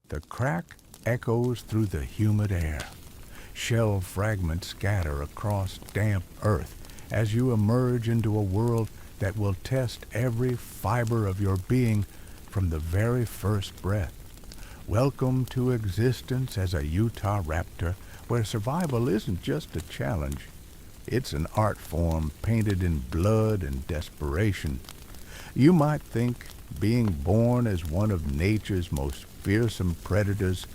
The crack echoes through the humid air. Shell fragments scatter across damp earth as you emerge into a world that will test every fiber of your being from the very first breath. Welcome to existence as a Utahraptor, where survival isn't just a challenge. It's an art form painted in blood and desperation. You might think being born as one of nature's most fearsome predators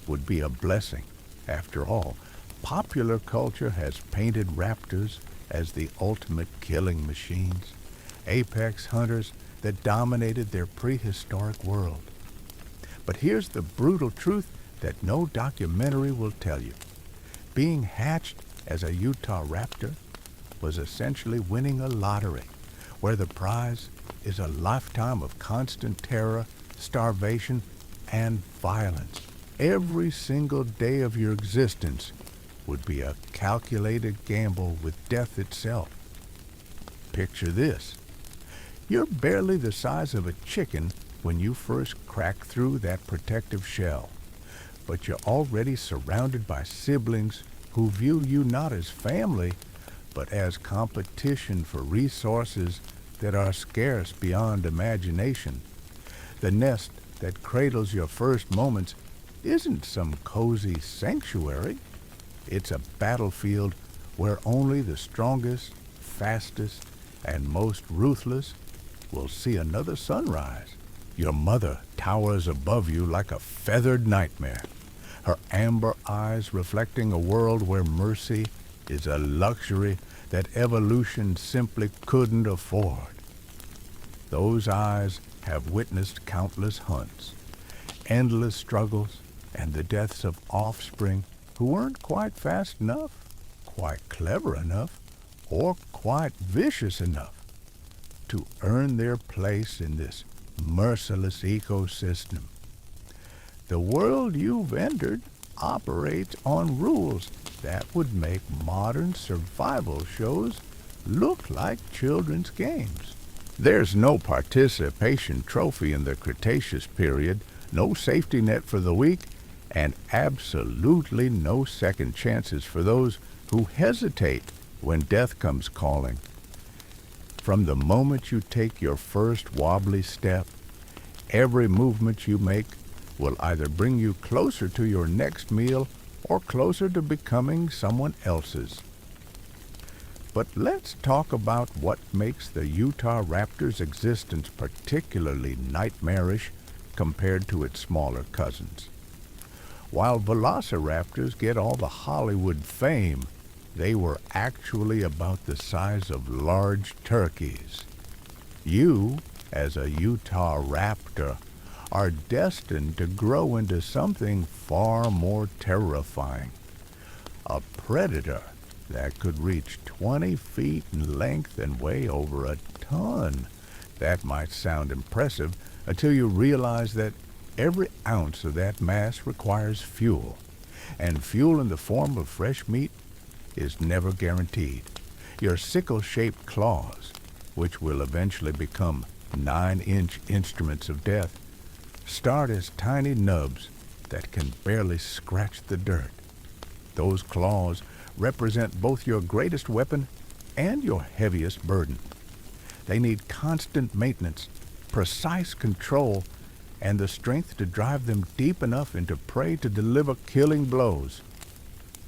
would be a blessing. After all, popular culture has painted raptors as the ultimate killing machines, apex hunters that dominated their prehistoric world. But here's the brutal truth that no documentary will tell you. Being hatched as a Utahraptor was essentially winning a lottery, where the prize is a lifetime of constant terror, starvation, and violence. Every single day of your existence would be a calculated gamble with death itself. Picture this. You're barely the size of a chicken when you first crack through that protective shell, but you're already surrounded by siblings who view you not as family, but as competition for resources that are scarce beyond imagination. The nest that cradles your first moments isn't some cozy sanctuary. It's a battlefield where only the strongest, fastest, and most ruthless will see another sunrise. Your mother towers above you like a feathered nightmare, her amber eyes reflecting a world where mercy is a luxury that evolution simply couldn't afford. Those eyes have witnessed countless hunts, endless struggles, and the deaths of offspring who weren't quite fast enough, quite clever enough, or quite vicious enough to earn their place in this merciless ecosystem. The world you've entered operates on rules that would make modern survival shows look like children's games. There's no participation trophy in the Cretaceous period, no safety net for the weak, and absolutely no second chances for those who hesitate when death comes calling. From the moment you take your first wobbly step, every movement you make will either bring you closer to your next meal or closer to becoming someone else's. But let's talk about what makes the Utahraptor's existence particularly nightmarish compared to its smaller cousins. While Velociraptors get all the Hollywood fame, they were actually about the size of large turkeys. You, as a Utahraptor, are destined to grow into something far more terrifying. A predator that could reach 20 feet in length and weigh over a ton. That might sound impressive until you realize that every ounce of that mass requires fuel, and fuel in the form of fresh meat is never guaranteed. Your sickle-shaped claws, which will eventually become 9-inch instruments of death, start as tiny nubs that can barely scratch the dirt. Those claws represent both your greatest weapon and your heaviest burden. They need constant maintenance, precise control, and the strength to drive them deep enough into prey to deliver killing blows.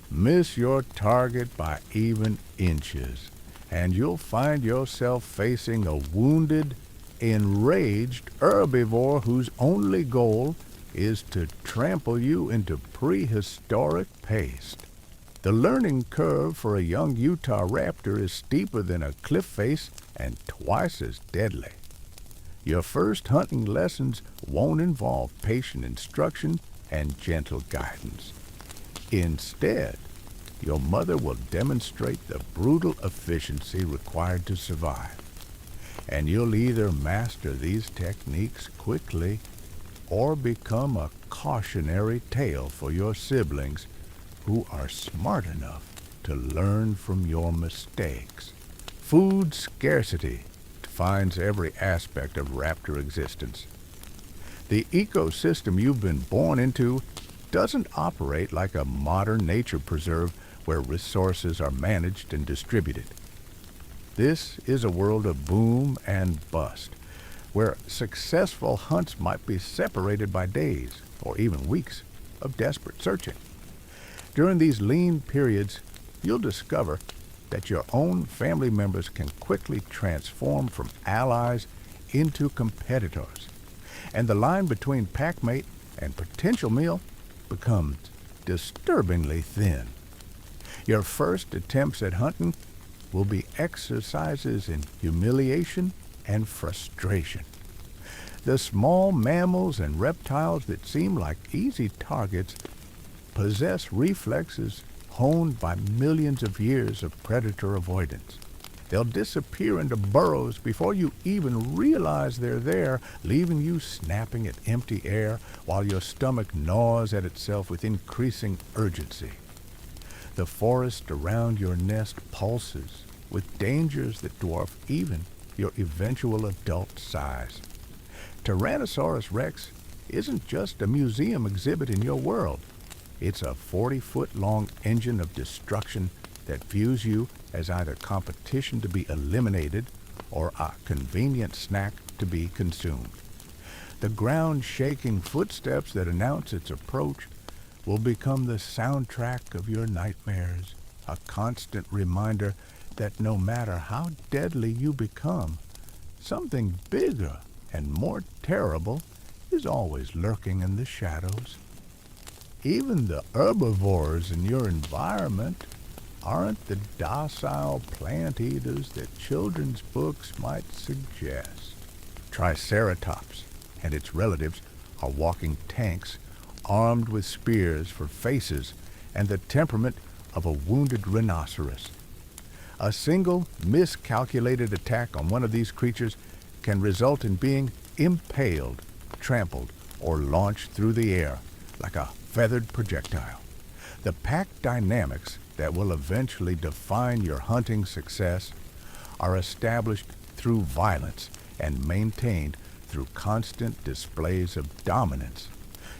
Miss your target by even inches, and you'll find yourself facing a wounded, enraged herbivore whose only goal is to trample you into prehistoric paste. The learning curve for a young Utahraptor is steeper than a cliff face and twice as deadly. Your first hunting lessons won't involve patient instruction and gentle guidance. Instead, your mother will demonstrate the brutal efficiency required to survive. And you'll either master these techniques quickly or become a cautionary tale for your siblings who are smart enough to learn from your mistakes. Food scarcity defines every aspect of raptor existence. The ecosystem you've been born into doesn't operate like a modern nature preserve where resources are managed and distributed. This is a world of boom and bust, where successful hunts might be separated by days or even weeks of desperate searching. During these lean periods, you'll discover that your own family members can quickly transform from allies into competitors, and the line between packmate and potential meal becomes disturbingly thin. Your first attempts at hunting will be exercises in humiliation and frustration. The small mammals and reptiles that seem like easy targets possess reflexes honed by millions of years of predator avoidance. They'll disappear into burrows before you even realize they're there, leaving you snapping at empty air while your stomach gnaws at itself with increasing urgency. The forest around your nest pulses with dangers that dwarf even your eventual adult size. Tyrannosaurus rex isn't just a museum exhibit in your world. It's a 40-foot-long engine of destruction that views you as either competition to be eliminated or a convenient snack to be consumed. The ground-shaking footsteps that announce its approach will become the soundtrack of your nightmares, a constant reminder that no matter how deadly you become, something bigger and more terrible is always lurking in the shadows. Even the herbivores in your environment aren't the docile plant eaters that children's books might suggest. Triceratops and its relatives are walking tanks armed with spears for faces and the temperament of a wounded rhinoceros. A single miscalculated attack on one of these creatures can result in being impaled, trampled, or launched through the air like a feathered projectile. The pack dynamics that will eventually define your hunting success are established through violence and maintained through constant displays of dominance.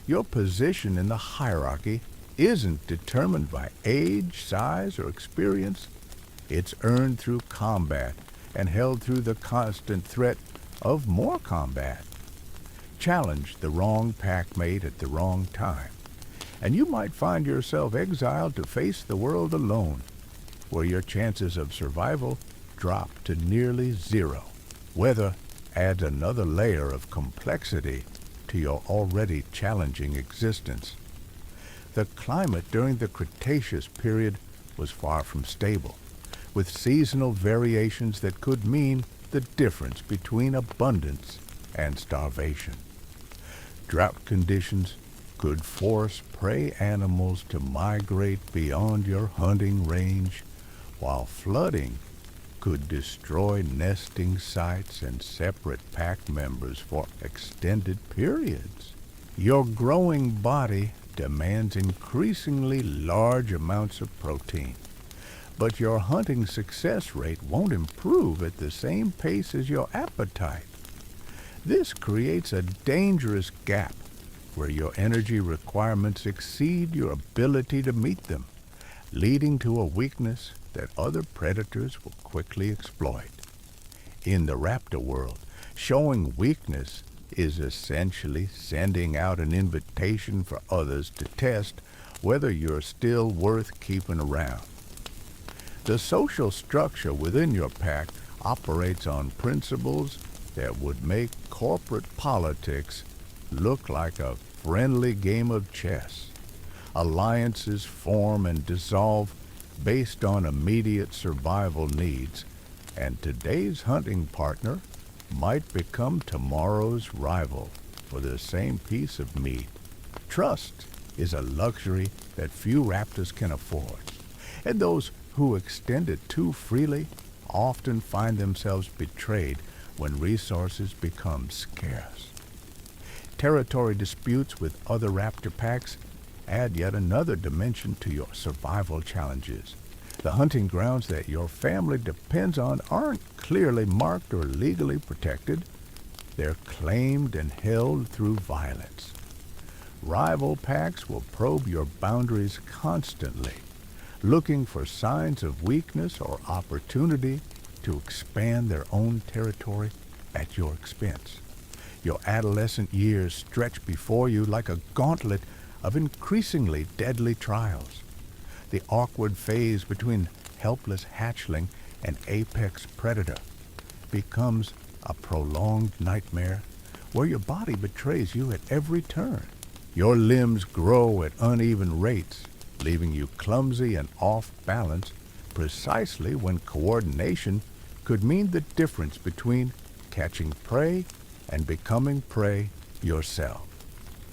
Your position in the hierarchy isn't determined by age, size, or experience. It's earned through combat and held through the constant threat of more combat. Challenge the wrong packmate at the wrong time, and you might find yourself exiled to face the world alone, where your chances of survival drop to nearly zero. Weather adds another layer of complexity to your already challenging existence. The climate during the Cretaceous period was far from stable, with seasonal variations that could mean the difference between abundance and starvation. Drought conditions could force prey animals to migrate beyond your hunting range, while flooding could destroy nesting sites and separate pack members for extended periods. Your growing body demands increasingly large amounts of protein, but your hunting success rate won't improve at the same pace as your appetite. This creates a dangerous gap where your energy requirements exceed your ability to meet them, leading to a weakness that other predators will quickly exploit. In the raptor world, showing weakness is essentially sending out an invitation for others to test whether you're still worth keeping around. The social structure within your pack operates on principles that would make corporate politics look like a friendly game of chess. Alliances form and dissolve based on immediate survival needs, and today's hunting partner might become tomorrow's rival for the same piece of meat. Trust is a luxury that few raptors can afford, and those who extend it too freely often find themselves betrayed when resources become scarce. Territory disputes with other raptor packs add yet another dimension to your survival challenges. The hunting grounds that your family depends on aren't clearly marked or legally protected. They're claimed and held through violence. Rival packs will probe your boundaries constantly, looking for signs of weakness or opportunity to expand their own territory at your expense. Your adolescent years stretch before you like a gauntlet of increasingly deadly trials. The awkward phase between helpless hatchling and apex predator becomes a prolonged nightmare where your body betrays you at every turn. Your limbs grow at uneven rates, leaving you clumsy and off balance precisely when coordination could mean the difference between catching prey and becoming prey yourself.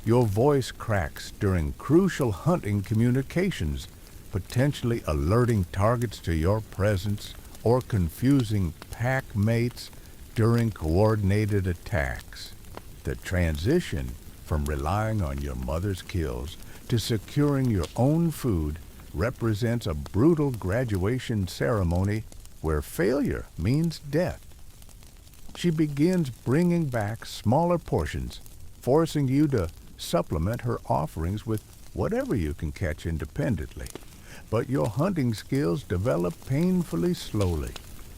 Your voice cracks during crucial hunting communications, potentially alerting targets to your presence or confusing pack mates during coordinated attacks. The transition from relying on your mother's kills to securing your own food represents a brutal graduation ceremony where failure means death. She begins bringing back smaller portions, forcing you to supplement her offerings with whatever you can catch independently. But your hunting skills develop painfully slowly,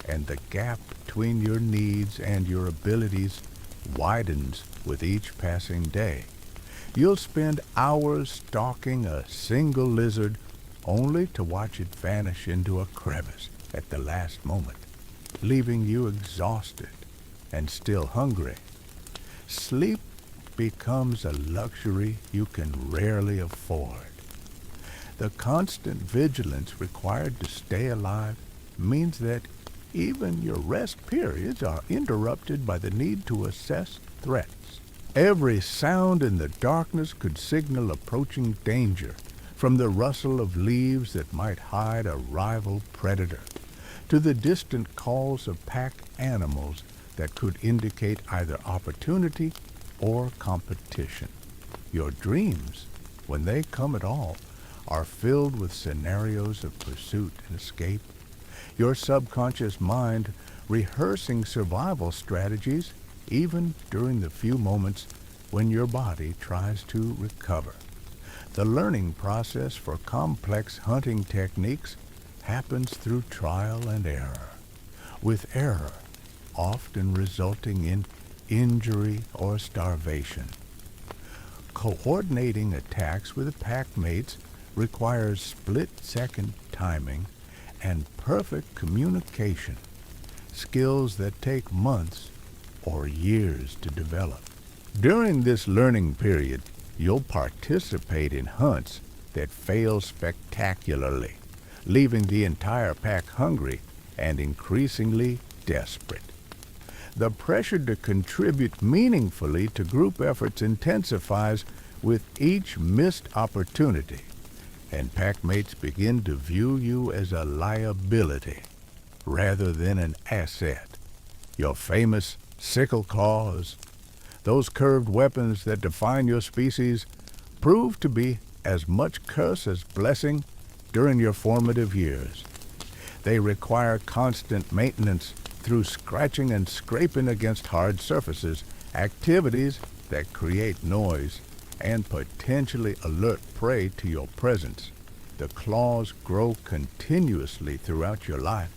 and the gap between your needs and your abilities widens with each passing day. You'll spend hours stalking a single lizard only to watch it vanish into a crevice at the last moment, leaving you exhausted and still hungry. Sleep becomes a luxury you can rarely afford. The constant vigilance required to stay alive means that even your rest periods are interrupted by the need to assess threats. Every sound in the darkness could signal approaching danger, from the rustle of leaves that might hide a rival predator, to the distant calls of pack animals that could indicate either opportunity or competition. Your dreams, when they come at all, are filled with scenarios of pursuit and escape, your subconscious mind rehearsing survival strategies even during the few moments when your body tries to recover. The learning process for complex hunting techniques happens through trial and error, with error often resulting in injury or starvation. Coordinating attacks with pack mates requires split-second timing and perfect communication, skills that take months or years to develop. During this learning period, you'll participate in hunts that fail spectacularly, leaving the entire pack hungry and increasingly desperate. The pressure to contribute meaningfully to group efforts intensifies with each missed opportunity, and packmates begin to view you as a liability rather than an asset. Your famous sickle claws, those curved weapons that define your species, prove to be as much curse as blessing during your formative years. They require constant maintenance through scratching and scraping against hard surfaces, activities that create noise and potentially alert prey to your presence. The claws grow continuously throughout your life,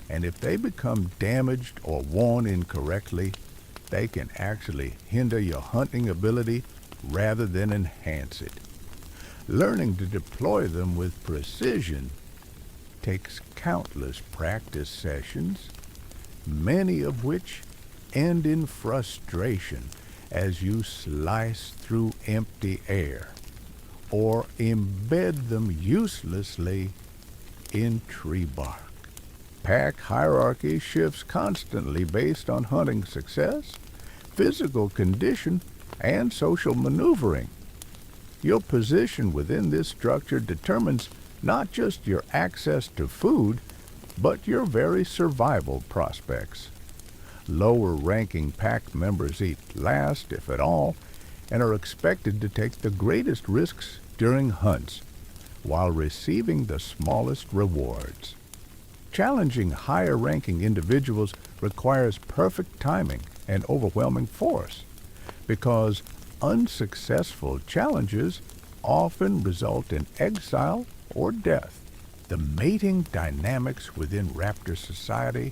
and if they become damaged or worn incorrectly, they can actually hinder your hunting ability rather than enhance it. Learning to deploy them with precision takes countless practice sessions, many of which end in frustration as you slice through empty air or embed them uselessly in tree bark. Pack hierarchy shifts constantly based on hunting success, physical condition, and social maneuvering. Your position within this structure determines not just your access to food, but your very survival prospects. Lower-ranking pack members eat last, if at all, and are expected to take the greatest risks during hunts, while receiving the smallest rewards. Challenging higher-ranking individuals requires perfect timing and overwhelming force, because unsuccessful challenges often result in exile or death. The mating dynamics within raptor society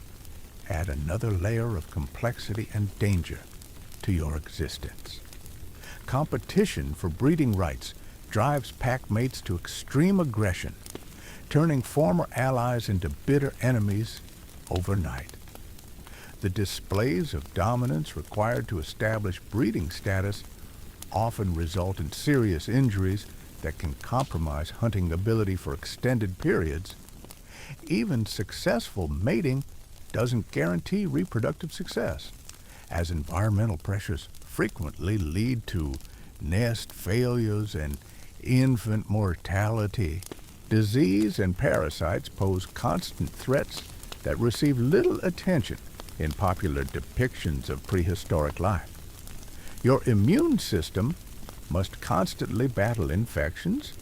add another layer of complexity and danger to your existence. Competition for breeding rights drives pack mates to extreme aggression, turning former allies into bitter enemies overnight. The displays of dominance required to establish breeding status often result in serious injuries that can compromise hunting ability for extended periods. Even successful mating doesn't guarantee reproductive success, as environmental pressures frequently lead to nest failures and infant mortality. Disease and parasites pose constant threats that receive little attention in popular depictions of prehistoric life. Your immune system must constantly battle infections,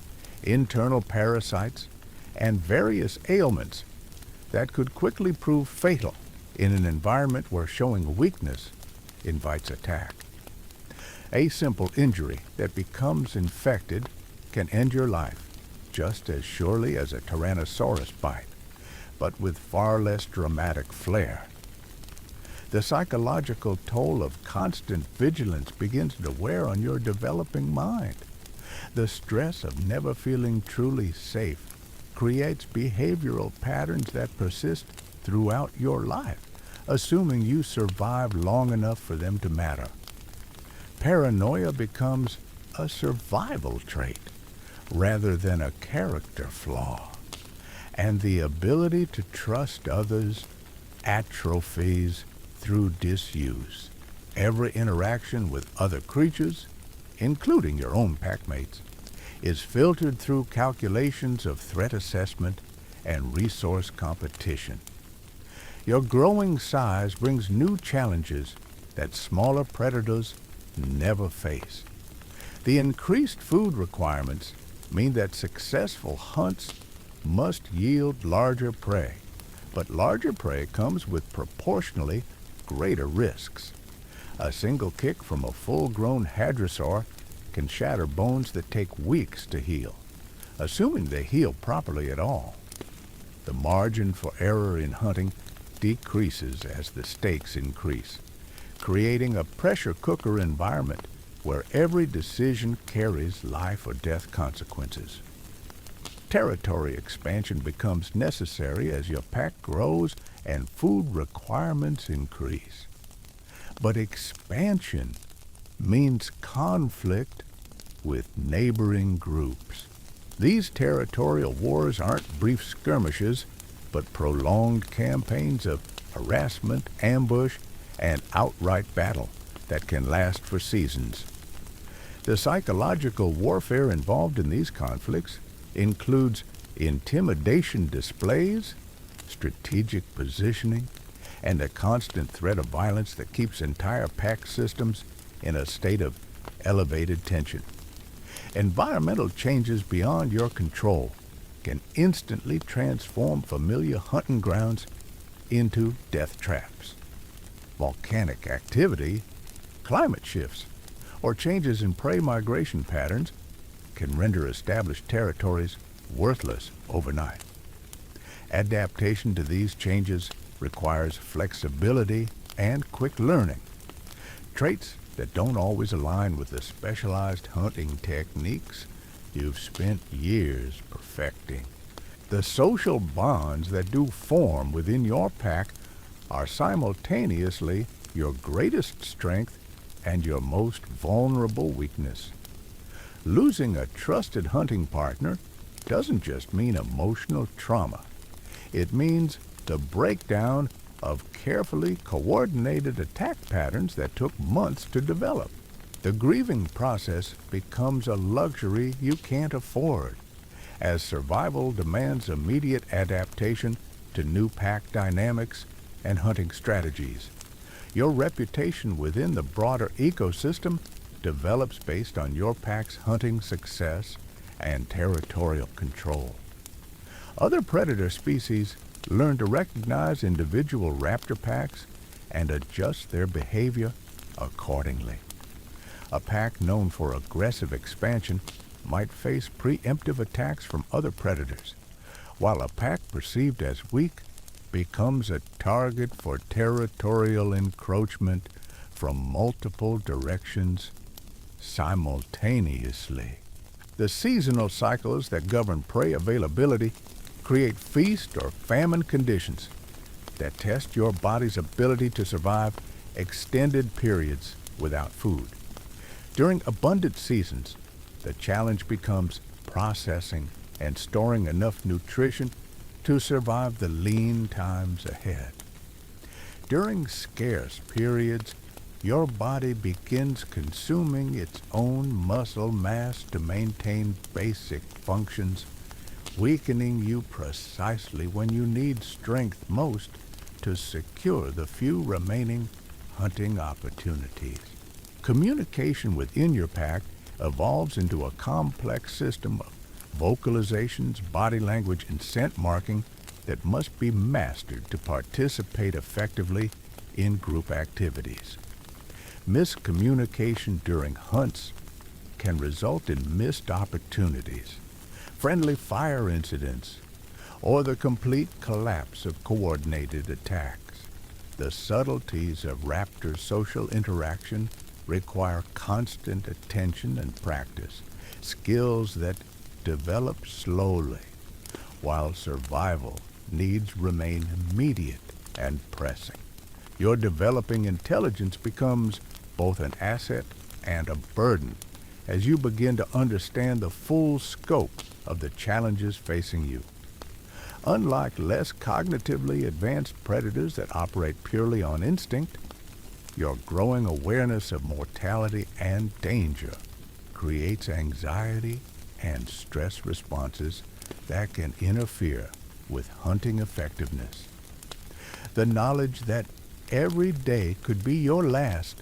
internal parasites, and various ailments that could quickly prove fatal in an environment where showing weakness invites attack. A simple injury that becomes infected can end your life just as surely as a Tyrannosaurus bite, but with far less dramatic flair. The psychological toll of constant vigilance begins to wear on your developing mind. The stress of never feeling truly safe creates behavioral patterns that persist throughout your life, assuming you survive long enough for them to matter. Paranoia becomes a survival trait rather than a character flaw, and the ability to trust others atrophies through disuse. Every interaction with other creatures, including your own packmates, is filtered through calculations of threat assessment and resource competition. Your growing size brings new challenges that smaller predators never face. The increased food requirements mean that successful hunts must yield larger prey, but larger prey comes with proportionally greater risks. A single kick from a full-grown hadrosaur can shatter bones that take weeks to heal, assuming they heal properly at all. The margin for error in hunting decreases as the stakes increase, creating a pressure cooker environment where every decision carries life or death consequences. Territory expansion becomes necessary as your pack grows and food requirements increase. But expansion means conflict with neighboring groups. These territorial wars aren't brief skirmishes, but prolonged campaigns of harassment, ambush, and outright battle that can last for seasons. The psychological warfare involved in these conflicts includes intimidation displays, strategic positioning, and a constant threat of violence that keeps entire pack systems in a state of elevated tension. Environmental changes beyond your control can instantly transform familiar hunting grounds into death traps. Volcanic activity, climate shifts, or changes in prey migration patterns can render established territories worthless overnight. Adaptation to these changes requires flexibility and quick learning, traits that don't always align with the specialized hunting techniques you've spent years perfecting. The social bonds that do form within your pack are simultaneously your greatest strength and your most vulnerable weakness. Losing a trusted hunting partner doesn't just mean emotional trauma. It means the breakdown of carefully coordinated attack patterns that took months to develop. The grieving process becomes a luxury you can't afford, as survival demands immediate adaptation to new pack dynamics and hunting strategies. Your reputation within the broader ecosystem develops based on your pack's hunting success and territorial control. Other predator species learn to recognize individual raptor packs and adjust their behavior accordingly. A pack known for aggressive expansion might face preemptive attacks from other predators, while a pack perceived as weak becomes a target for territorial encroachment from multiple directions simultaneously. The seasonal cycles that govern prey availability create feast or famine conditions that test your body's ability to survive extended periods without food. During abundant seasons, the challenge becomes processing and storing enough nutrition to survive the lean times ahead. During scarce periods, your body begins consuming its own muscle mass to maintain basic functions, weakening you precisely when you need strength most to secure the few remaining hunting opportunities. Communication within your pack evolves into a complex system of vocalizations, body language, and scent marking that must be mastered to participate effectively in group activities. Miscommunication during hunts can result in missed opportunities, friendly fire incidents, or the complete collapse of coordinated attacks. The subtleties of raptor social interaction require constant attention and practice, skills that develop slowly, while survival needs remain immediate and pressing. Your developing intelligence becomes both an asset and a burden as you begin to understand the full scope of the challenges facing you. Unlike less cognitively advanced predators that operate purely on instinct, your growing awareness of mortality and danger creates anxiety and stress responses that can interfere with hunting effectiveness. The knowledge that every day could be your last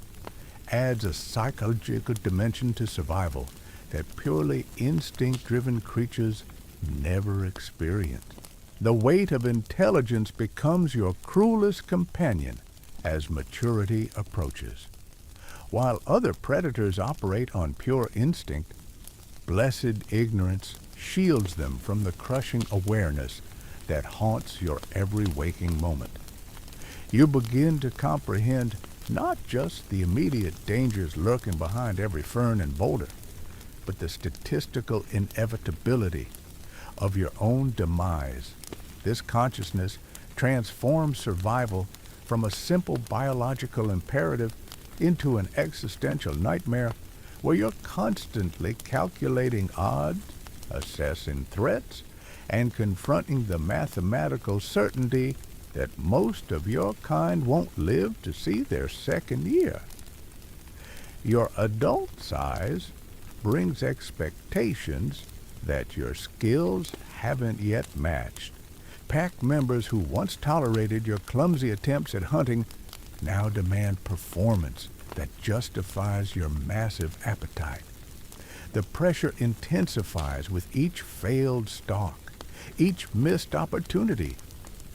adds a psychological dimension to survival that purely instinct-driven creatures never experience. The weight of intelligence becomes your cruelest companion as maturity approaches. While other predators operate on pure instinct, blessed ignorance shields them from the crushing awareness that haunts your every waking moment. You begin to comprehend not just the immediate dangers lurking behind every fern and boulder, but the statistical inevitability of your own demise. This consciousness transforms survival from a simple biological imperative into an existential nightmare where you're constantly calculating odds, assessing threats, and confronting the mathematical certainty that most of your kind won't live to see their second year. Your adult size brings expectations that your skills haven't yet matched. Pack members who once tolerated your clumsy attempts at hunting now demand performance that justifies your massive appetite. The pressure intensifies with each failed stalk, each missed opportunity,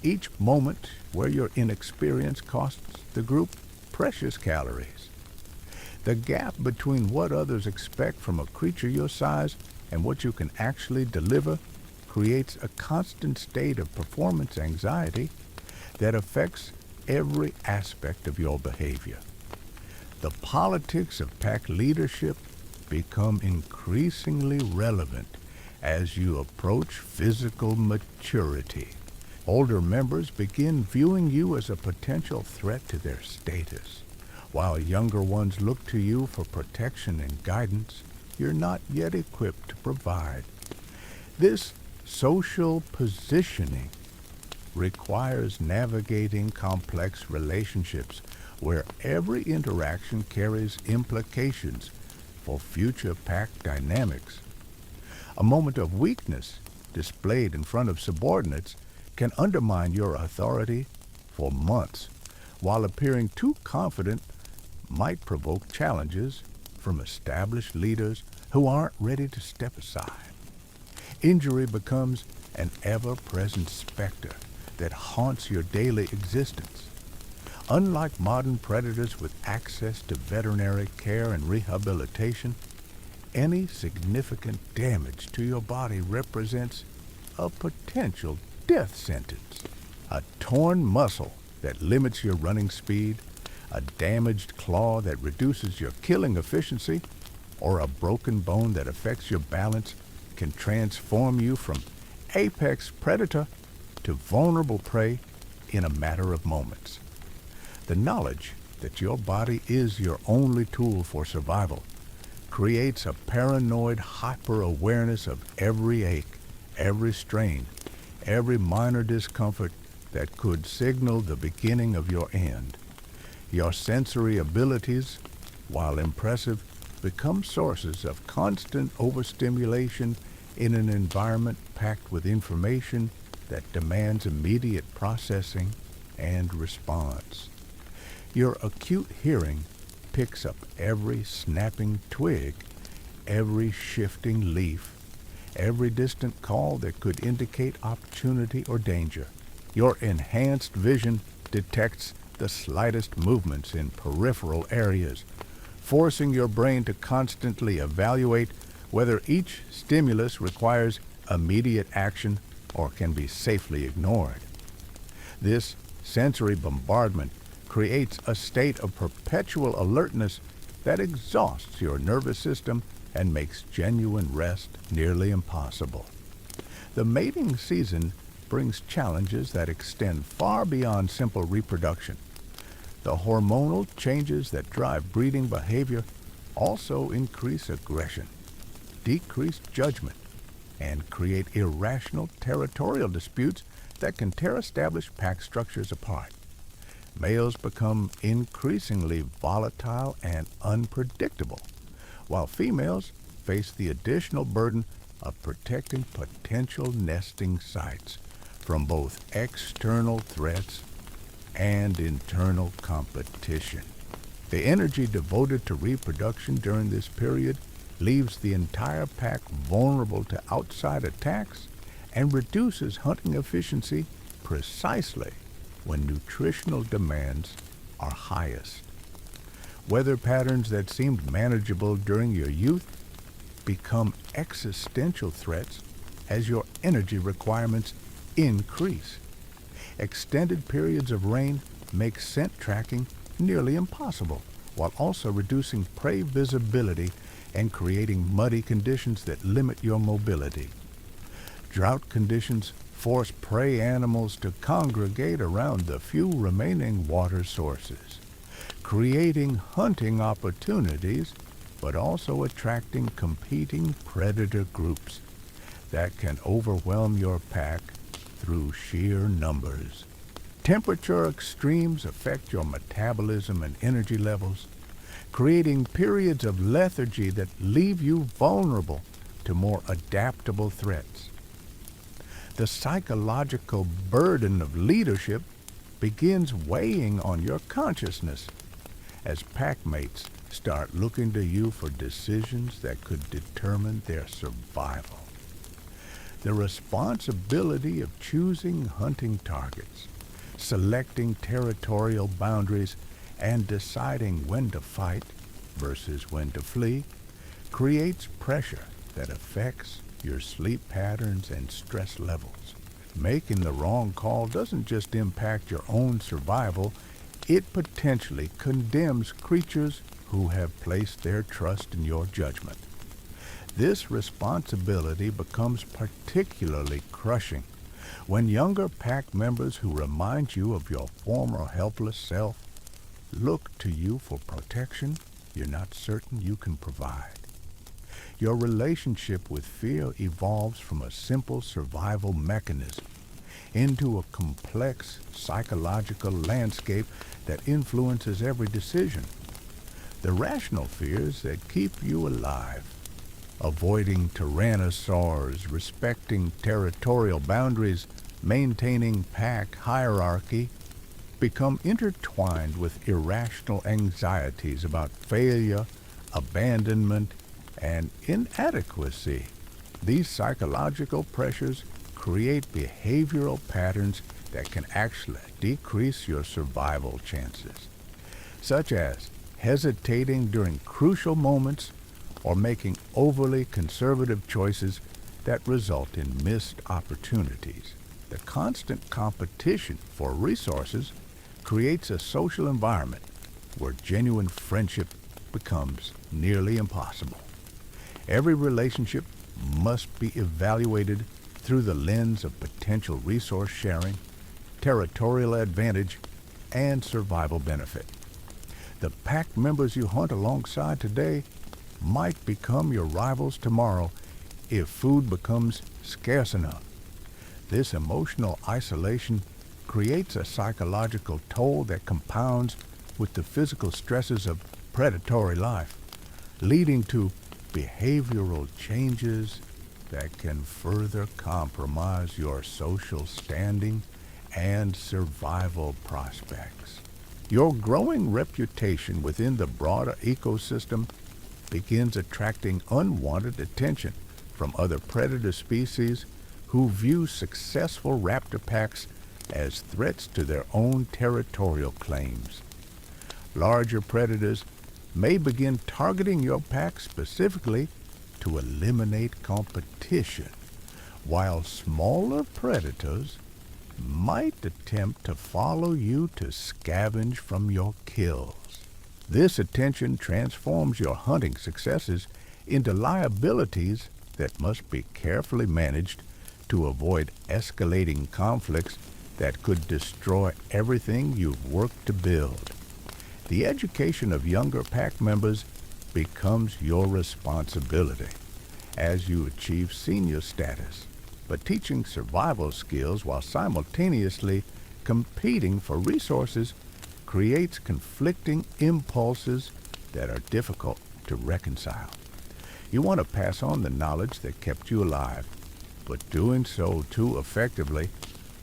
each moment where your inexperience costs the group precious calories. The gap between what others expect from a creature your size and what you can actually deliver creates a constant state of performance anxiety that affects every aspect of your behavior. The politics of pack leadership become increasingly relevant as you approach physical maturity. Older members begin viewing you as a potential threat to their status, while younger ones look to you for protection and guidance you're not yet equipped to provide. This social positioning requires navigating complex relationships where every interaction carries implications for future pack dynamics. A moment of weakness displayed in front of subordinates can undermine your authority for months, while appearing too confident might provoke challenges from established leaders who aren't ready to step aside. Injury becomes an ever-present specter that haunts your daily existence. Unlike modern predators with access to veterinary care and rehabilitation, any significant damage to your body represents a potential death sentence. A torn muscle that limits your running speed, a damaged claw that reduces your killing efficiency, or a broken bone that affects your balance can transform you from apex predator to vulnerable prey in a matter of moments. The knowledge that your body is your only tool for survival creates a paranoid hyper-awareness of every ache, every strain, every minor discomfort that could signal the beginning of your end. Your sensory abilities, while impressive, become sources of constant overstimulation in an environment packed with information that demands immediate processing and response. Your acute hearing picks up every snapping twig, every shifting leaf, every distant call that could indicate opportunity or danger. Your enhanced vision detects the slightest movements in peripheral areas, forcing your brain to constantly evaluate whether each stimulus requires immediate action or can be safely ignored. This sensory bombardment creates a state of perpetual alertness that exhausts your nervous system and makes genuine rest nearly impossible. The mating season brings challenges that extend far beyond simple reproduction. The hormonal changes that drive breeding behavior also increase aggression, decrease judgment, and create irrational territorial disputes that can tear established pack structures apart. Males become increasingly volatile and unpredictable, while females face the additional burden of protecting potential nesting sites from both external threats and internal competition. The energy devoted to reproduction during this period leaves the entire pack vulnerable to outside attacks and reduces hunting efficiency precisely when nutritional demands are highest. Weather patterns that seemed manageable during your youth become existential threats as your energy requirements increase. Extended periods of rain make scent tracking nearly impossible, while also reducing prey visibility and creating muddy conditions that limit your mobility. Drought conditions force prey animals to congregate around the few remaining water sources, creating hunting opportunities, but also attracting competing predator groups that can overwhelm your pack through sheer numbers. Temperature extremes affect your metabolism and energy levels, creating periods of lethargy that leave you vulnerable to more adaptable threats. The psychological burden of leadership begins weighing on your consciousness as packmates start looking to you for decisions that could determine their survival. The responsibility of choosing hunting targets, selecting territorial boundaries, and deciding when to fight versus when to flee creates pressure that affects your sleep patterns and stress levels. Making the wrong call doesn't just impact your own survival, it potentially condemns creatures who have placed their trust in your judgment. This responsibility becomes particularly crushing when younger pack members who remind you of your former helpless self look to you for protection you're not certain you can provide. Your relationship with fear evolves from a simple survival mechanism into a complex psychological landscape that influences every decision. The rational fears that keep you alive, avoiding tyrannosaurs, respecting territorial boundaries, maintaining pack hierarchy, become intertwined with irrational anxieties about failure, abandonment, and inadequacy. These psychological pressures create behavioral patterns that can actually decrease your survival chances, such as hesitating during crucial moments or making overly conservative choices that result in missed opportunities. The constant competition for resources creates a social environment where genuine friendship becomes nearly impossible. Every relationship must be evaluated through the lens of potential resource sharing, territorial advantage, and survival benefit. The pack members you hunt alongside today might become your rivals tomorrow if food becomes scarce enough. This emotional isolation creates a psychological toll that compounds with the physical stresses of predatory life, leading to behavioral changes that can further compromise your social standing and survival prospects. Your growing reputation within the broader ecosystem begins attracting unwanted attention from other predator species who view successful raptor packs as threats to their own territorial claims. Larger predators may begin targeting your pack specifically to eliminate competition, while smaller predators might attempt to follow you to scavenge from your kills. This attention transforms your hunting successes into liabilities that must be carefully managed to avoid escalating conflicts that could destroy everything you've worked to build. The education of younger pack members becomes your responsibility as you achieve senior status, but teaching survival skills while simultaneously competing for resources creates conflicting impulses that are difficult to reconcile. You want to pass on the knowledge that kept you alive, but doing so too effectively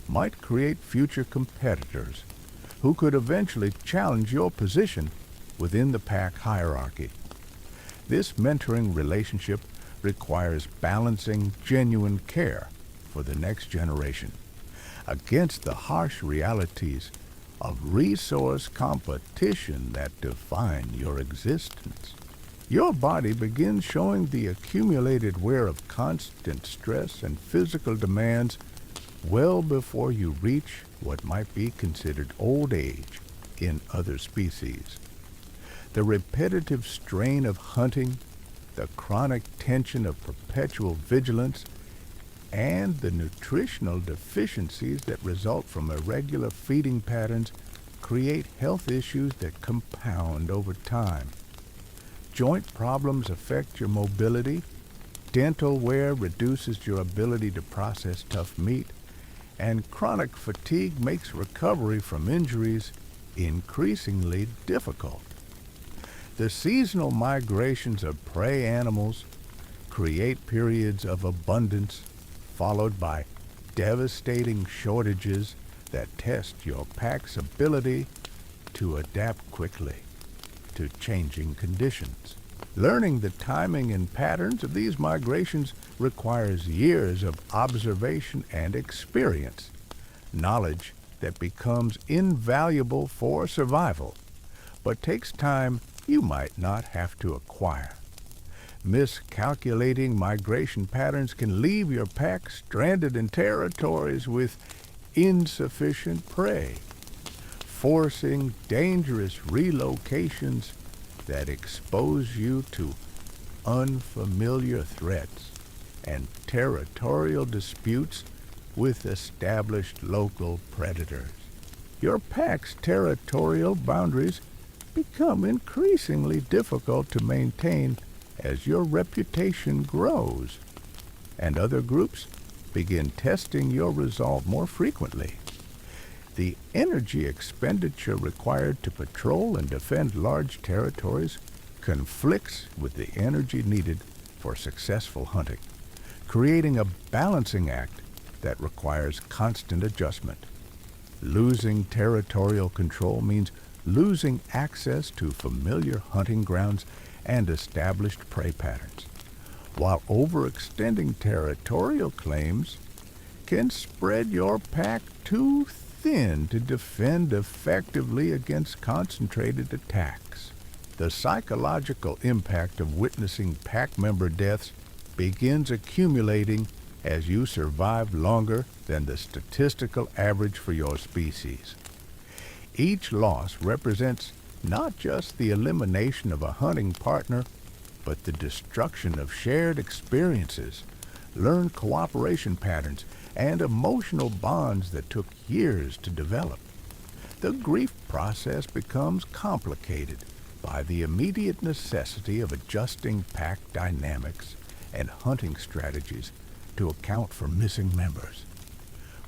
might create future competitors who could eventually challenge your position within the pack hierarchy. This mentoring relationship requires balancing genuine care for the next generation against the harsh realities of resource competition that define your existence. Your body begins showing the accumulated wear of constant stress and physical demands well before you reach what might be considered old age in other species. The repetitive strain of hunting, the chronic tension of perpetual vigilance, and the nutritional deficiencies that result from irregular feeding patterns create health issues that compound over time. Joint problems affect your mobility, dental wear reduces your ability to process tough meat, and chronic fatigue makes recovery from injuries increasingly difficult. The seasonal migrations of prey animals create periods of abundance followed by devastating shortages that test your pack's ability to adapt quickly to changing conditions. Learning the timing and patterns of these migrations requires years of observation and experience, knowledge that becomes invaluable for survival, but takes time you might not have to acquire. Miscalculating migration patterns can leave your pack stranded in territories with insufficient prey, forcing dangerous relocations that expose you to unfamiliar threats and territorial disputes with established local predators. Your pack's territorial boundaries become increasingly difficult to maintain as your reputation grows, and other groups begin testing your resolve more frequently. The energy expenditure required to patrol and defend large territories conflicts with the energy needed for successful hunting, creating a balancing act that requires constant adjustment. Losing territorial control means losing access to familiar hunting grounds and established prey patterns, while overextending territorial claims can spread your pack too thin to defend effectively against concentrated attacks. The psychological impact of witnessing pack member deaths begins accumulating as you survive longer than the statistical average for your species. Each loss represents not just the elimination of a hunting partner, but the destruction of shared experiences, learned cooperation patterns, and emotional bonds that took years to develop. The grief process becomes complicated by the immediate necessity of adjusting pack dynamics and hunting strategies to account for missing members,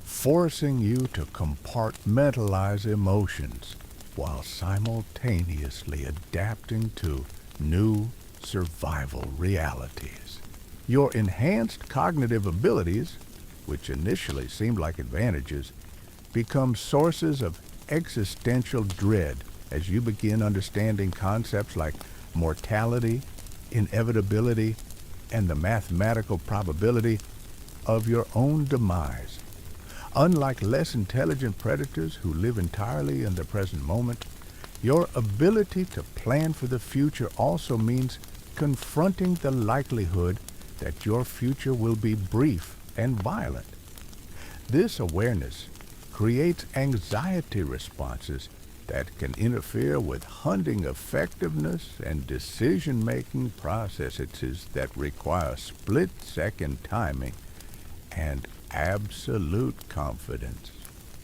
forcing you to compartmentalize emotions while simultaneously adapting to new survival realities. Your enhanced cognitive abilities, which initially seemed like advantages, become sources of existential dread as you begin understanding concepts like mortality, inevitability, and the mathematical probability of your own demise. Unlike less intelligent predators who live entirely in the present moment, your ability to plan for the future also means confronting the likelihood that your future will be brief and violent. This awareness creates anxiety responses that can interfere with hunting effectiveness and decision-making processes that require split-second timing and absolute confidence.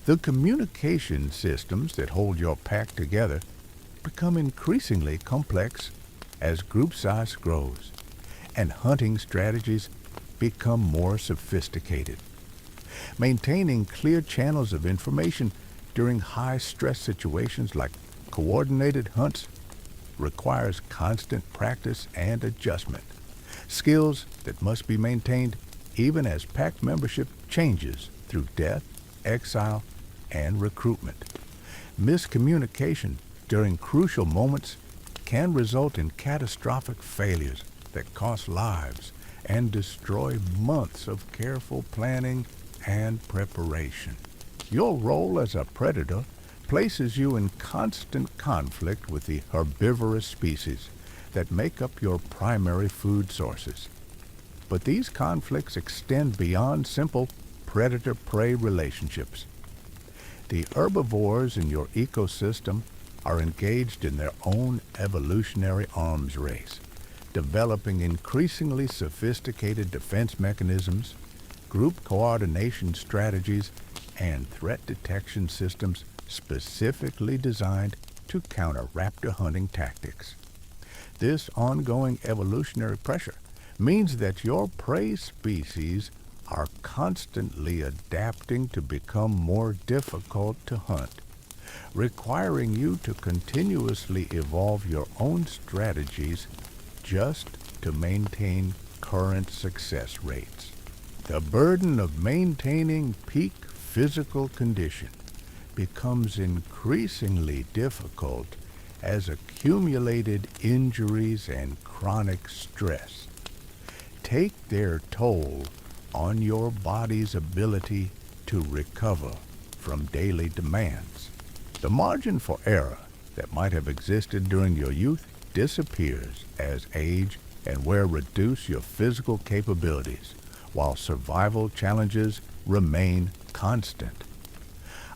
The communication systems that hold your pack together become increasingly complex as group size grows and hunting strategies become more sophisticated. Maintaining clear channels of information during high-stress situations like coordinated hunts requires constant practice and adjustment, skills that must be maintained even as pack membership changes through death, exile, and recruitment. Miscommunication during crucial moments can result in catastrophic failures that cost lives and destroy months of careful planning and preparation. Your role as a predator places you in constant conflict with the herbivorous species that make up your primary food sources. But these conflicts extend beyond simple predator-prey relationships. The herbivores in your ecosystem are engaged in their own evolutionary arms race, developing increasingly sophisticated defense mechanisms, group coordination strategies, and threat detection systems specifically designed to counter raptor hunting tactics. This ongoing evolutionary pressure means that your prey species are constantly adapting to become more difficult to hunt, requiring you to continuously evolve your own strategies just to maintain current success rates. The burden of maintaining peak physical condition becomes increasingly difficult as accumulated injuries and chronic stress take their toll on your body's ability to recover from daily demands. The margin for error that might have existed during your youth disappears as age and wear reduce your physical capabilities, while survival challenges remain constant.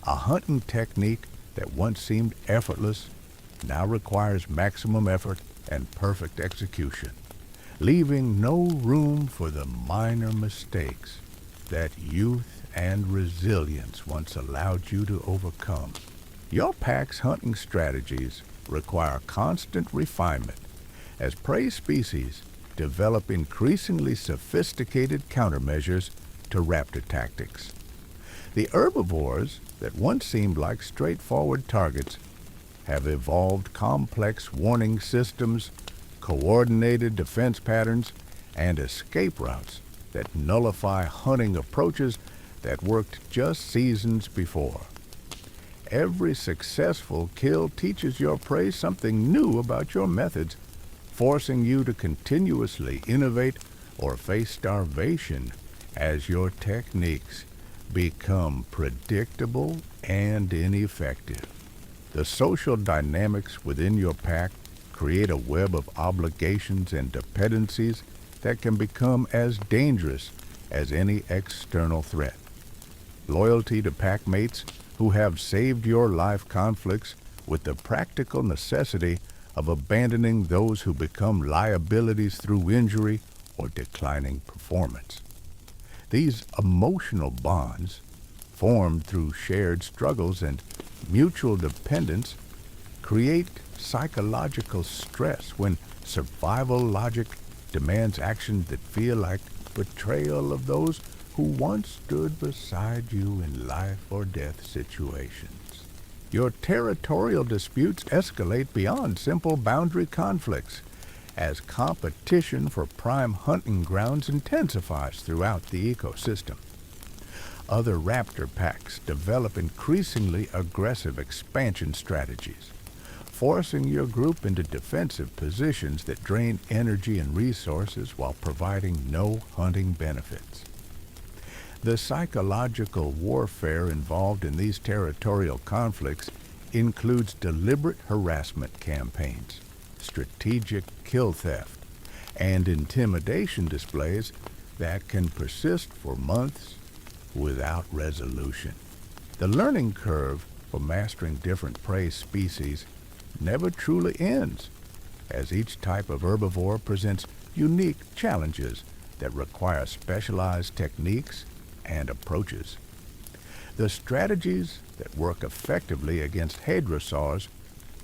A hunting technique that once seemed effortless now requires maximum effort and perfect execution, leaving no room for the minor mistakes that youth and resilience once allowed you to overcome. Your pack's hunting strategies require constant refinement as prey species develop increasingly sophisticated countermeasures to raptor tactics. The herbivores that once seemed like straightforward targets have evolved complex warning systems, coordinated defense patterns, and escape routes that nullify hunting approaches that worked just seasons before. Every successful kill teaches your prey something new about your methods, forcing you to continuously innovate or face starvation as your techniques become predictable and ineffective. The social dynamics within your pack create a web of obligations and dependencies that can become as dangerous as any external threat. Loyalty to packmates who have saved your life conflicts with the practical necessity of abandoning those who become liabilities through injury or declining performance. These emotional bonds, formed through shared struggles and mutual dependence, create psychological stress when survival logic demands actions that feel like betrayal of those who once stood beside you in life or death situations. Your territorial disputes escalate beyond simple boundary conflicts as competition for prime hunting grounds intensifies throughout the ecosystem. Other raptor packs develop increasingly aggressive expansion strategies, forcing your group into defensive positions that drain energy and resources while providing no hunting benefits. The psychological warfare involved in these territorial conflicts includes deliberate harassment campaigns, strategic kill theft, and intimidation displays that can persist for months without resolution. The learning curve for mastering different prey species never truly ends, as each type of herbivore presents unique challenges that require specialized techniques and approaches. The strategies that work effectively against hadrosaurs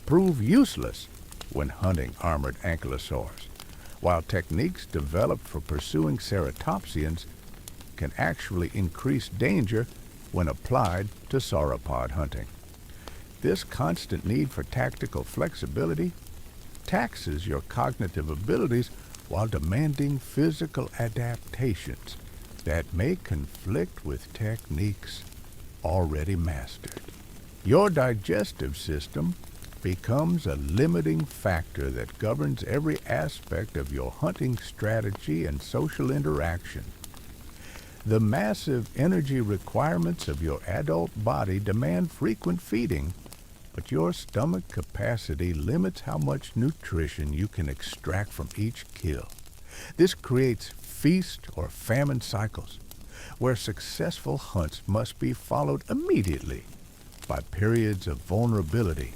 prove useless when hunting armored ankylosaurs, while techniques developed for pursuing ceratopsians can actually increase danger when applied to sauropod hunting. This constant need for tactical flexibility taxes your cognitive abilities while demanding physical adaptations that may conflict with techniques already mastered. Your digestive system becomes a limiting factor that governs every aspect of your hunting strategy and social interaction. The massive energy requirements of your adult body demand frequent feeding, but your stomach capacity limits how much nutrition you can extract from each kill. This creates feast or famine cycles, where successful hunts must be followed immediately by periods of vulnerability,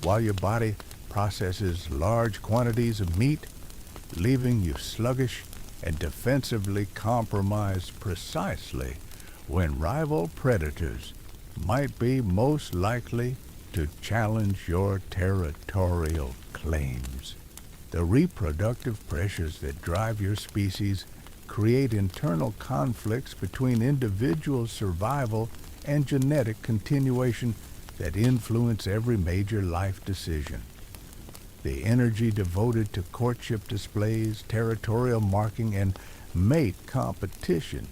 while your body processes large quantities of meat, leaving you sluggish and defensively compromised precisely when rival predators might be most likely to challenge your territorial claims. The reproductive pressures that drive your species create internal conflicts between individual survival and genetic continuation that influence every major life decision. The energy devoted to courtship displays, territorial marking, and mate competition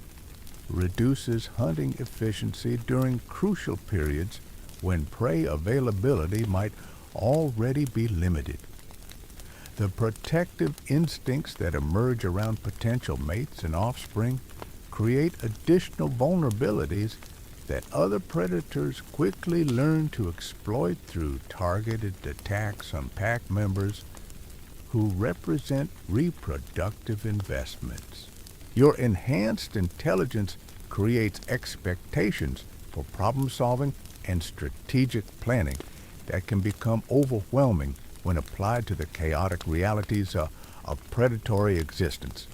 reduces hunting efficiency during crucial periods when prey availability might already be limited. The protective instincts that emerge around potential mates and offspring create additional vulnerabilities that other predators quickly learn to exploit through targeted attacks on pack members who represent reproductive investments. Your enhanced intelligence creates expectations for problem solving and strategic planning that can become overwhelming when applied to the chaotic realities of predatory existence.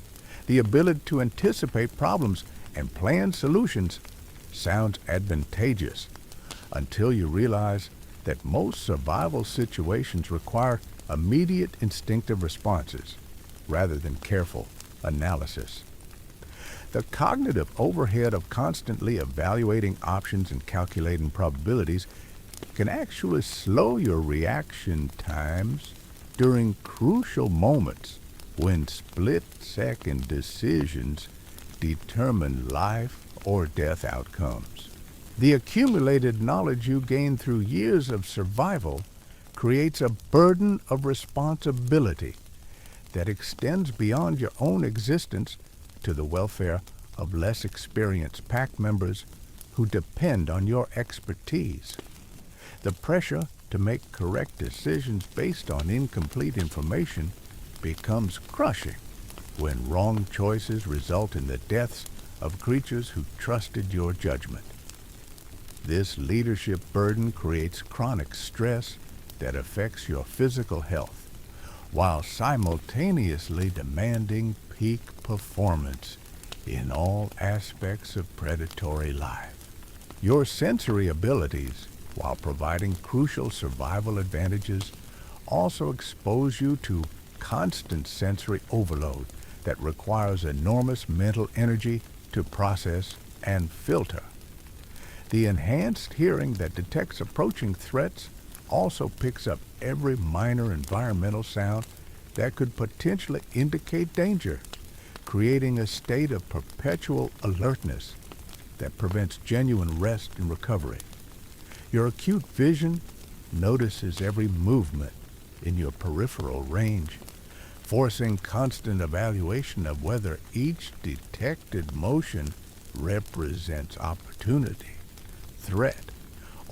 The ability to anticipate problems and plan solutions sounds advantageous until you realize that most survival situations require immediate instinctive responses rather than careful analysis. The cognitive overhead of constantly evaluating options and calculating probabilities can actually slow your reaction times during crucial moments when split-second decisions determine life or death outcomes. The accumulated knowledge you gain through years of survival creates a burden of responsibility that extends beyond your own existence to the welfare of less experienced pack members who depend on your expertise. The pressure to make correct decisions based on incomplete information becomes crushing when wrong choices result in the deaths of creatures who trusted your judgment. This leadership burden creates chronic stress that affects your physical health, while simultaneously demanding peak performance in all aspects of predatory life. Your sensory abilities, while providing crucial survival advantages, also expose you to constant sensory overload that requires enormous mental energy to process and filter. The enhanced hearing that detects approaching threats also picks up every minor environmental sound that could potentially indicate danger, creating a state of perpetual alertness that prevents genuine rest and recovery. Your acute vision notices every movement in your peripheral range, forcing constant evaluation of whether each detected motion represents opportunity, threat,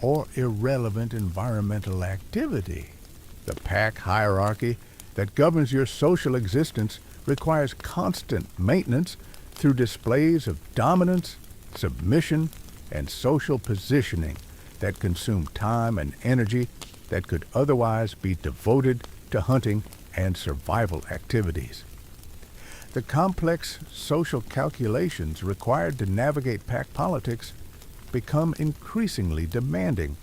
or irrelevant environmental activity. The pack hierarchy that governs your social existence requires constant maintenance through displays of dominance, submission, and social positioning that consume time and energy that could otherwise be devoted to hunting and survival activities. The complex social calculations required to navigate pack politics become increasingly demanding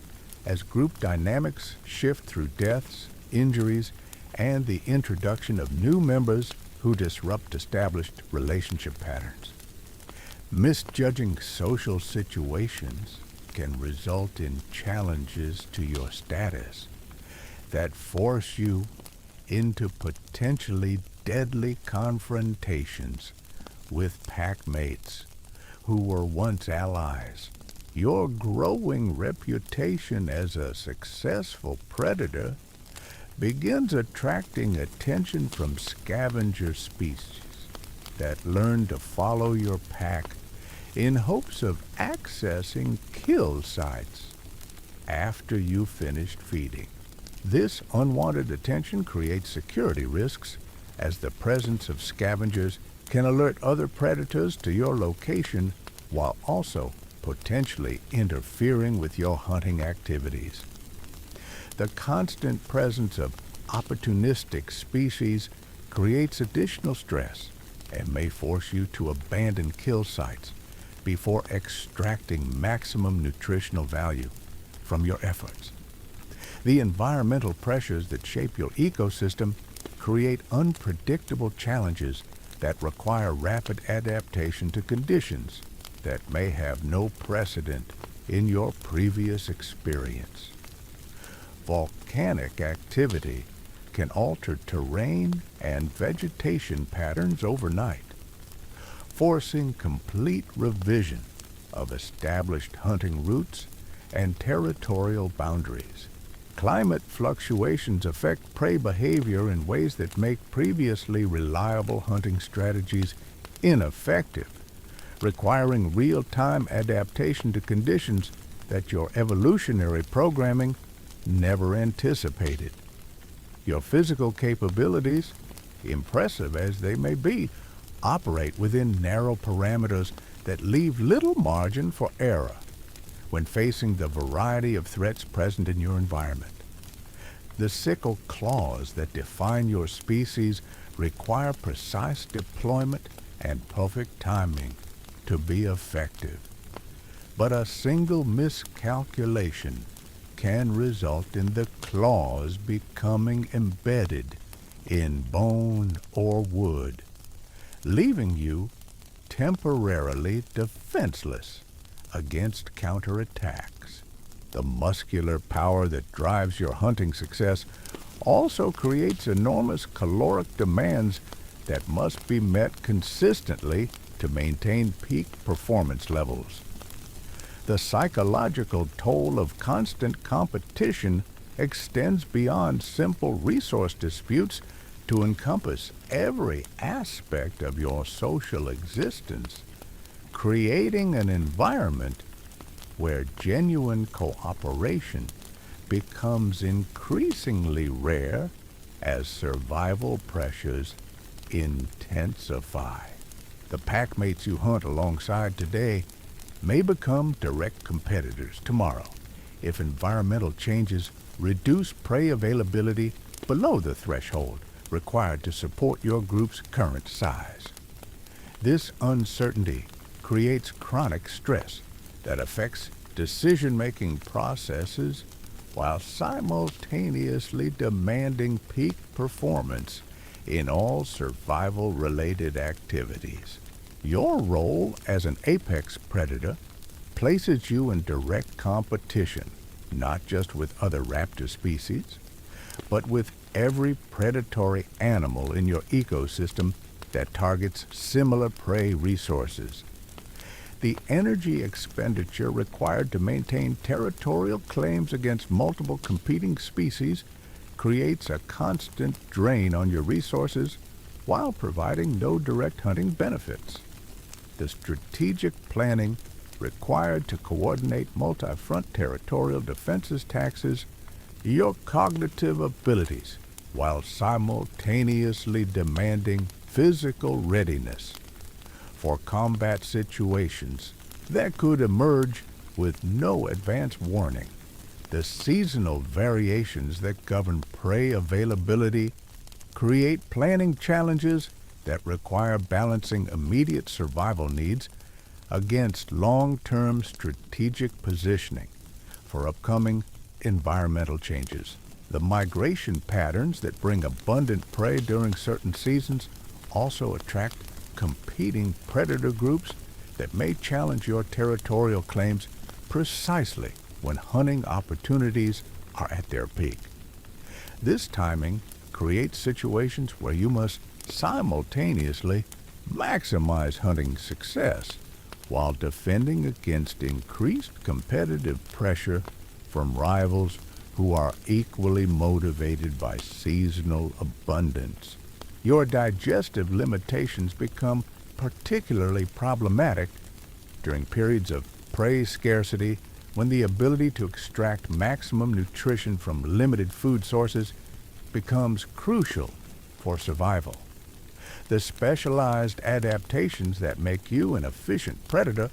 as group dynamics shift through deaths, injuries, and the introduction of new members who disrupt established relationship patterns. Misjudging social situations can result in challenges to your status that force you into potentially deadly confrontations with pack mates who were once allies. Your growing reputation as a successful predator begins attracting attention from scavenger species that learn to follow your pack in hopes of accessing kill sites after you've finished feeding. This unwanted attention creates security risks, as the presence of scavengers can alert other predators to your location while also potentially interfering with your hunting activities. The constant presence of opportunistic species creates additional stress and may force you to abandon kill sites before extracting maximum nutritional value from your efforts. The environmental pressures that shape your ecosystem create unpredictable challenges that require rapid adaptation to conditions that may have no precedent in your previous experience. Volcanic activity can alter terrain and vegetation patterns overnight, forcing complete revision of established hunting routes and territorial boundaries. Climate fluctuations affect prey behavior in ways that make previously reliable hunting strategies ineffective, requiring real-time adaptation to conditions that your evolutionary programming never anticipated. Your physical capabilities, impressive as they may be, operate within narrow parameters that leave little margin for error when facing the variety of threats present in your environment. The sickle claws that define your species require precise deployment and perfect timing to be effective. But a single miscalculation can result in the claws becoming embedded in bone or wood, leaving you temporarily defenseless against counterattacks. The muscular power that drives your hunting success also creates enormous caloric demands that must be met consistently to maintain peak performance levels. The psychological toll of constant competition extends beyond simple resource disputes to encompass every aspect of your social existence, creating an environment where genuine cooperation becomes increasingly rare as survival pressures intensify. The packmates you hunt alongside today may become direct competitors tomorrow if environmental changes reduce prey availability below the threshold required to support your group's current size. This uncertainty creates chronic stress that affects decision-making processes while simultaneously demanding peak performance in all survival-related activities. Your role as an apex predator places you in direct competition, not just with other raptor species, but with every predatory animal in your ecosystem that targets similar prey resources. The energy expenditure required to maintain territorial claims against multiple competing species creates a constant drain on your resources while providing no direct hunting benefits. The strategic planning required to coordinate multi-front territorial defenses taxes your cognitive abilities while simultaneously demanding physical readiness for combat situations that could emerge with no advance warning. The seasonal variations that govern prey availability create planning challenges that require balancing immediate survival needs against long-term strategic positioning for upcoming environmental changes. The migration patterns that bring abundant prey during certain seasons also attract competing predator groups that may challenge your territorial claims precisely when hunting opportunities are at their peak. This timing creates situations where you must simultaneously maximize hunting success while defending against increased competitive pressure from rivals who are equally motivated by seasonal abundance. Your digestive limitations become particularly problematic during periods of prey scarcity when the ability to extract maximum nutrition from limited food sources becomes crucial for survival. The specialized adaptations that make you an efficient predator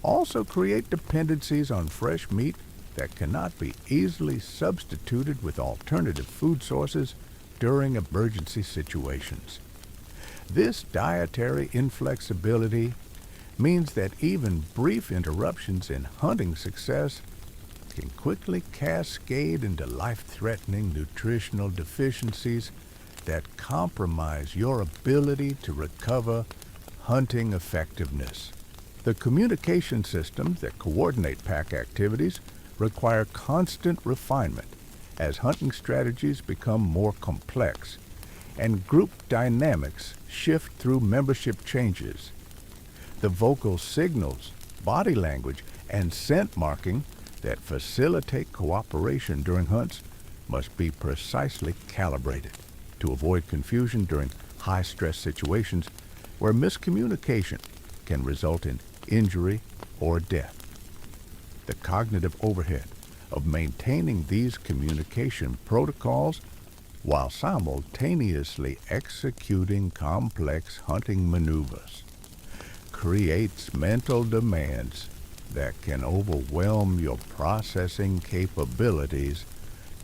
also create dependencies on fresh meat that cannot be easily substituted with alternative food sources during emergency situations. This dietary inflexibility means that even brief interruptions in hunting success can quickly cascade into life-threatening nutritional deficiencies that compromise your ability to recover hunting effectiveness. The communication systems that coordinate pack activities require constant refinement as hunting strategies become more complex and group dynamics shift through membership changes. The vocal signals, body language, and scent marking that facilitate cooperation during hunts must be precisely calibrated to avoid confusion during high-stress situations where miscommunication can result in injury or death. The cognitive overhead of maintaining these communication protocols while simultaneously executing complex hunting maneuvers creates mental demands that can overwhelm your processing capabilities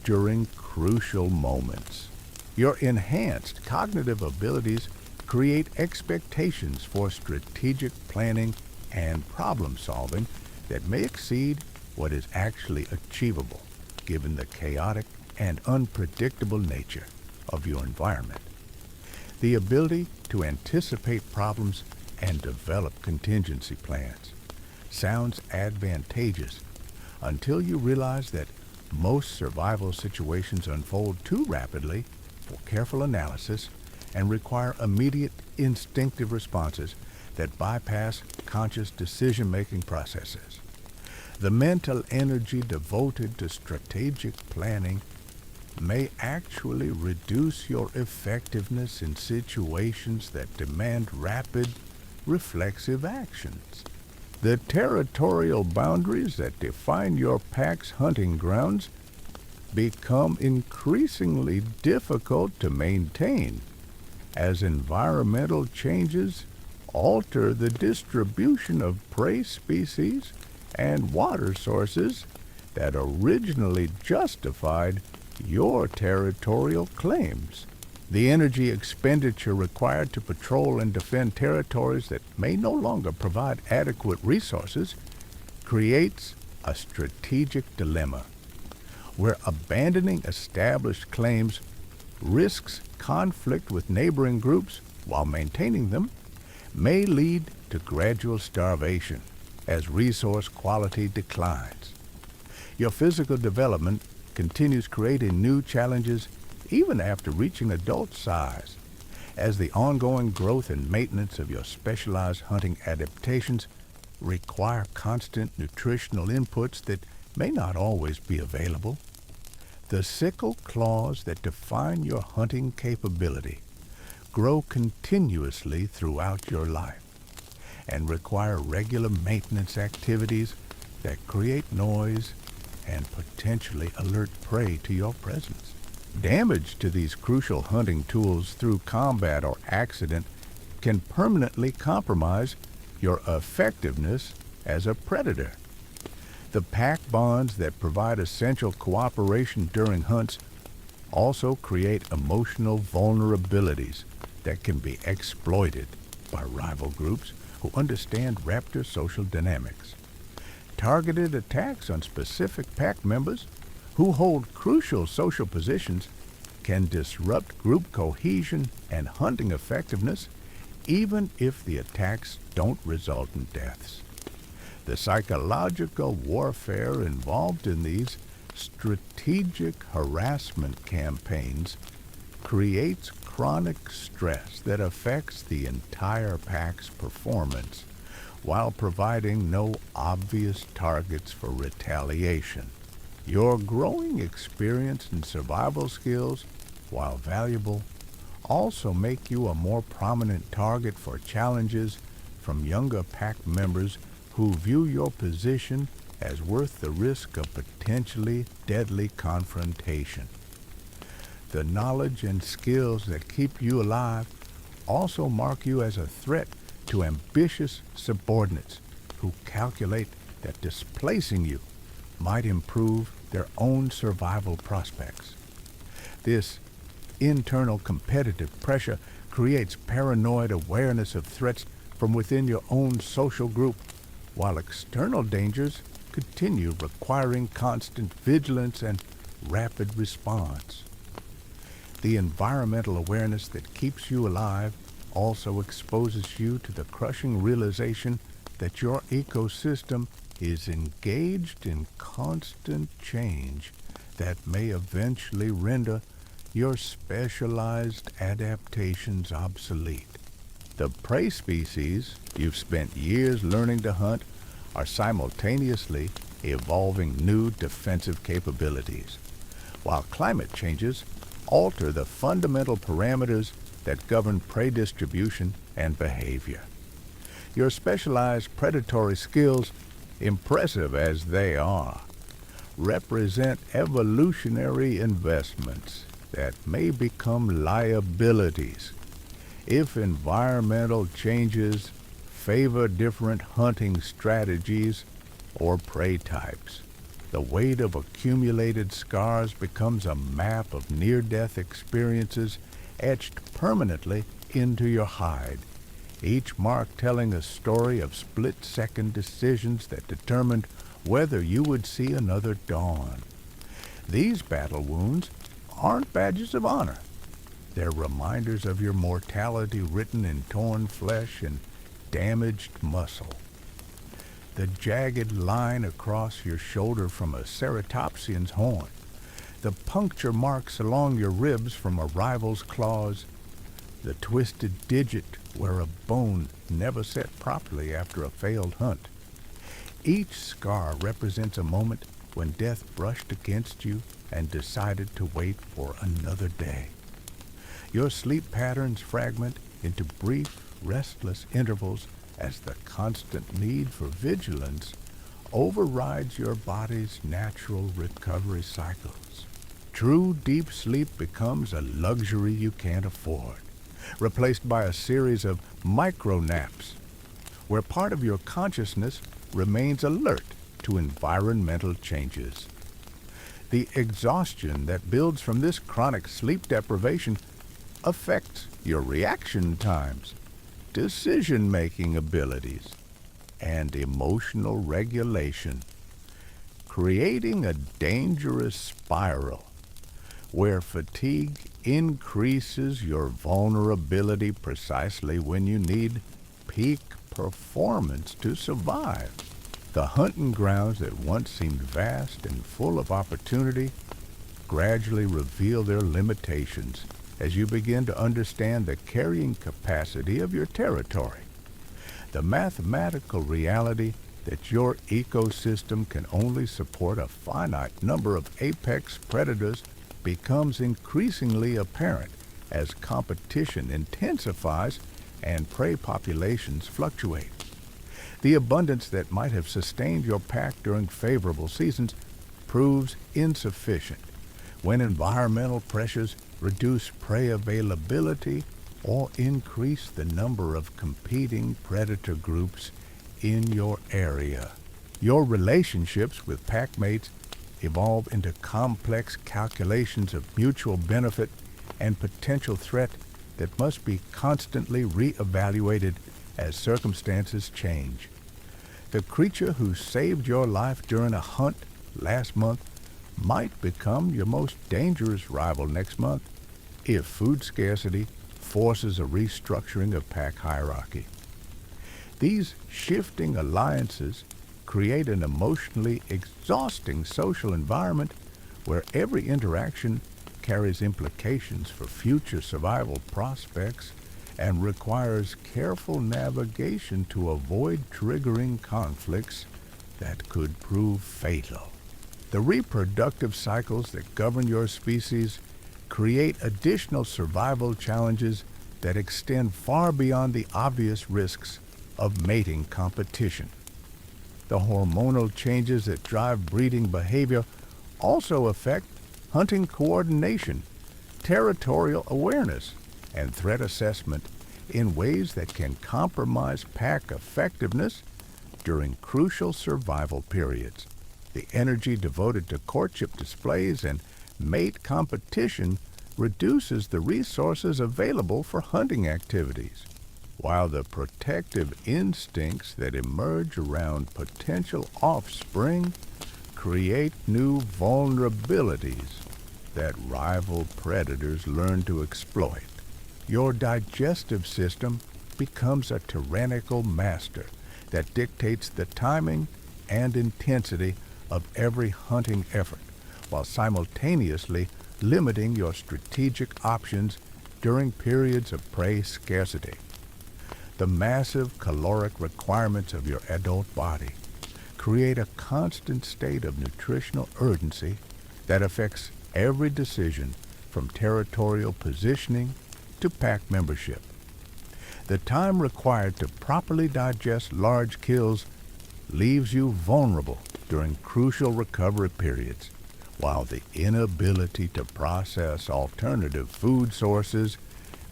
during crucial moments. Your enhanced cognitive abilities create expectations for strategic planning and problem solving that may exceed what is actually achievable given the chaotic and unpredictable nature of your environment. The ability to anticipate problems and develop contingency plans sounds advantageous until you realize that most survival situations unfold too rapidly for careful analysis and require immediate instinctive responses that bypass conscious decision-making processes. The mental energy devoted to strategic planning may actually reduce your effectiveness in situations that demand rapid, reflexive actions. The territorial boundaries that define your pack's hunting grounds become increasingly difficult to maintain as environmental changes alter the distribution of prey species and water sources that originally justified your territorial claims. The energy expenditure required to patrol and defend territories that may no longer provide adequate resources creates a strategic dilemma, where abandoning established claims risks conflict with neighboring groups while maintaining them may lead to gradual starvation as resource quality declines. Your physical development continues creating new challenges even after reaching adult size, as the ongoing growth and maintenance of your specialized hunting adaptations require constant nutritional inputs that may not always be available. The sickle claws that define your hunting capability grow continuously throughout your life and require regular maintenance activities that create noise and potentially alert prey to your presence. Damage to these crucial hunting tools through combat or accident can permanently compromise your effectiveness as a predator. The pack bonds that provide essential cooperation during hunts also create emotional vulnerabilities that can be exploited by rival groups who understand raptor social dynamics. Targeted attacks on specific pack members who hold crucial social positions can disrupt group cohesion and hunting effectiveness, even if the attacks don't result in deaths. The psychological warfare involved in these strategic harassment campaigns creates chronic stress that affects the entire pack's performance while providing no obvious targets for retaliation. Your growing experience and survival skills, while valuable, also make you a more prominent target for challenges from younger pack members who view your position as worth the risk of potentially deadly confrontation. The knowledge and skills that keep you alive also mark you as a threat to ambitious subordinates who calculate that displacing you might improve their own survival prospects. This internal competitive pressure creates paranoid awareness of threats from within your own social group, while external dangers continue requiring constant vigilance and rapid response. The environmental awareness that keeps you alive also exposes you to the crushing realization that your ecosystem is engaged in constant change that may eventually render your specialized adaptations obsolete. The prey species you've spent years learning to hunt are simultaneously evolving new defensive capabilities, while climate changes alter the fundamental parameters that govern prey distribution and behavior. Your specialized predatory skills, impressive as they are, represent evolutionary investments that may become liabilities if environmental changes favor different hunting strategies or prey types. The weight of accumulated scars becomes a map of near-death experiences etched permanently into your hide, each mark telling a story of split-second decisions that determined whether you would see another dawn. These battle wounds aren't badges of honor. They're reminders of your mortality written in torn flesh and damaged muscle. The jagged line across your shoulder from a ceratopsian's horn, the puncture marks along your ribs from a rival's claws, the twisted digit where a bone never set properly after a failed hunt. Each scar represents a moment when death brushed against you and decided to wait for another day. Your sleep patterns fragment into brief, restless intervals as the constant need for vigilance overrides your body's natural recovery cycles. True deep sleep becomes a luxury you can't afford, replaced by a series of micro naps, where part of your consciousness remains alert to environmental changes. The exhaustion that builds from this chronic sleep deprivation affects your reaction times, decision-making abilities, and emotional regulation, creating a dangerous spiral where fatigue increases your vulnerability precisely when you need peak performance to survive. The hunting grounds that once seemed vast and full of opportunity gradually reveal their limitations as you begin to understand the carrying capacity of your territory. The mathematical reality that your ecosystem can only support a finite number of apex predators becomes increasingly apparent as competition intensifies and prey populations fluctuate. The abundance that might have sustained your pack during favorable seasons proves insufficient when environmental pressures reduce prey availability or increase the number of competing predator groups in your area. Your relationships with pack mates evolve into complex calculations of mutual benefit and potential threat that must be constantly reevaluated as circumstances change. The creature who saved your life during a hunt last month might become your most dangerous rival next month if food scarcity forces a restructuring of pack hierarchy. These shifting alliances create an emotionally exhausting social environment where every interaction carries implications for future survival prospects and requires careful navigation to avoid triggering conflicts that could prove fatal. The reproductive cycles that govern your species create additional survival challenges that extend far beyond the obvious risks of mating competition. The hormonal changes that drive breeding behavior also affect hunting coordination, territorial awareness, and threat assessment in ways that can compromise pack effectiveness during crucial survival periods. The energy devoted to courtship displays and mate competition reduces the resources available for hunting activities, while the protective instincts that emerge around potential offspring create new vulnerabilities that rival predators learn to exploit. Your digestive system becomes a tyrannical master that dictates the timing and intensity of every hunting effort, while simultaneously limiting your strategic options during periods of prey scarcity. The massive caloric requirements of your adult body create a constant state of nutritional urgency that affects every decision from territorial positioning to pack membership. The time required to properly digest large kills leaves you vulnerable during crucial recovery periods, while the inability to process alternative food sources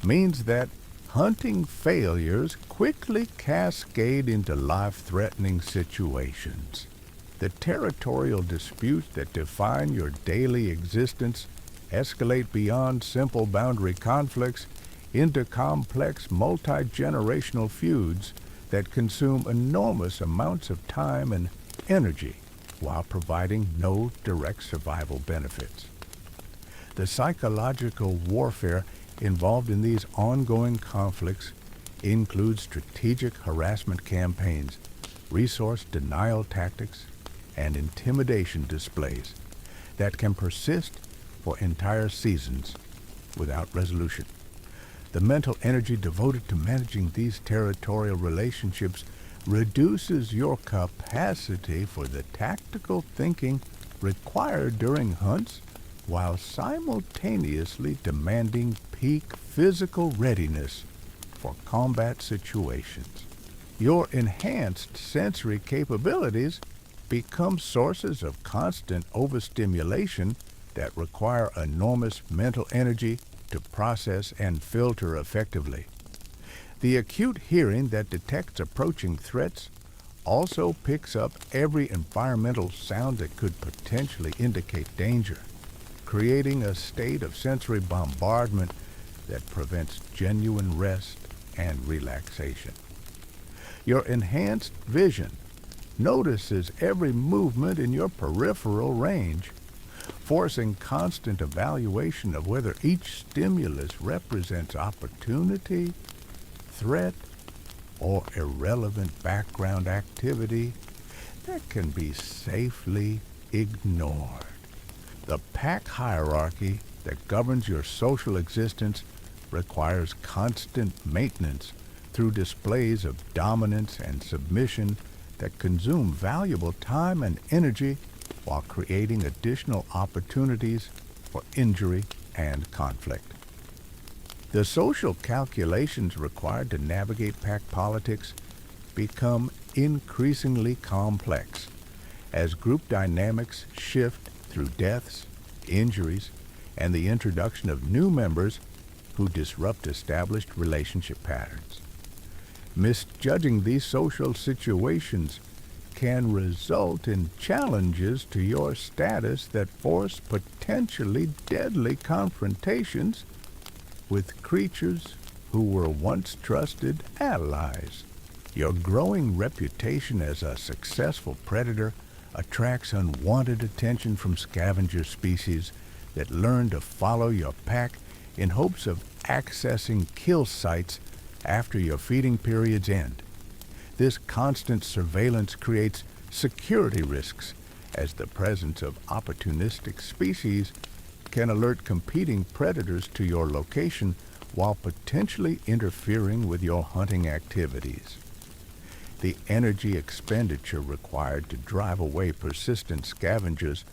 means that hunting failures quickly cascade into life-threatening situations. The territorial disputes that define your daily existence escalate beyond simple boundary conflicts into complex multi-generational feuds that consume enormous amounts of time and energy while providing no direct survival benefits. The psychological warfare involved in these ongoing conflicts includes strategic harassment campaigns, resource denial tactics, and intimidation displays that can persist for entire seasons without resolution. The mental energy devoted to managing these territorial relationships reduces your capacity for the tactical thinking required during hunts while simultaneously demanding peak physical readiness for combat situations. Your enhanced sensory capabilities become sources of constant overstimulation that require enormous mental energy to process and filter effectively. The acute hearing that detects approaching threats also picks up every environmental sound that could potentially indicate danger, creating a state of sensory bombardment that prevents genuine rest and relaxation. Your enhanced vision notices every movement in your peripheral range, forcing constant evaluation of whether each stimulus represents opportunity, threat, or irrelevant background activity that can be safely ignored. The pack hierarchy that governs your social existence requires constant maintenance through displays of dominance and submission that consume valuable time and energy while creating additional opportunities for injury and conflict. The social calculations required to navigate pack politics become increasingly complex as group dynamics shift through deaths, injuries, and the introduction of new members who disrupt established relationship patterns. Misjudging these social situations can result in challenges to your status that force potentially deadly confrontations with creatures who were once trusted allies. Your growing reputation as a successful predator attracts unwanted attention from scavenger species that learn to follow your pack in hopes of accessing kill sites after your feeding periods end. This constant surveillance creates security risks, as the presence of opportunistic species can alert competing predators to your location while potentially interfering with your hunting activities. The energy expenditure required to drive away persistent scavengers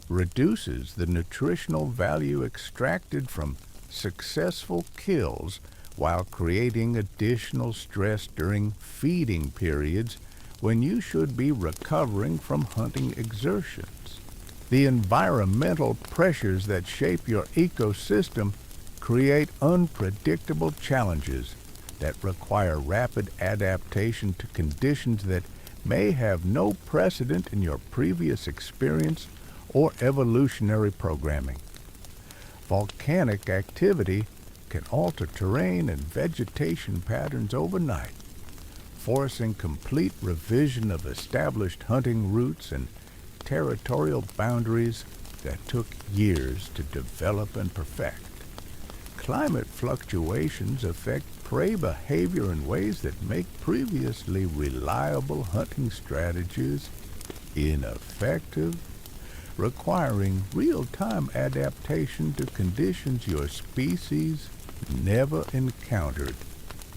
reduces the nutritional value extracted from successful kills while creating additional stress during feeding periods when you should be recovering from hunting exertions. The environmental pressures that shape your ecosystem create unpredictable challenges that require rapid adaptation to conditions that may have no precedent in your previous experience or evolutionary programming. Volcanic activity can alter terrain and vegetation patterns overnight, forcing complete revision of established hunting routes and territorial boundaries that took years to develop and perfect. Climate fluctuations affect prey behavior in ways that make previously reliable hunting strategies ineffective, requiring real-time adaptation to conditions your species never encountered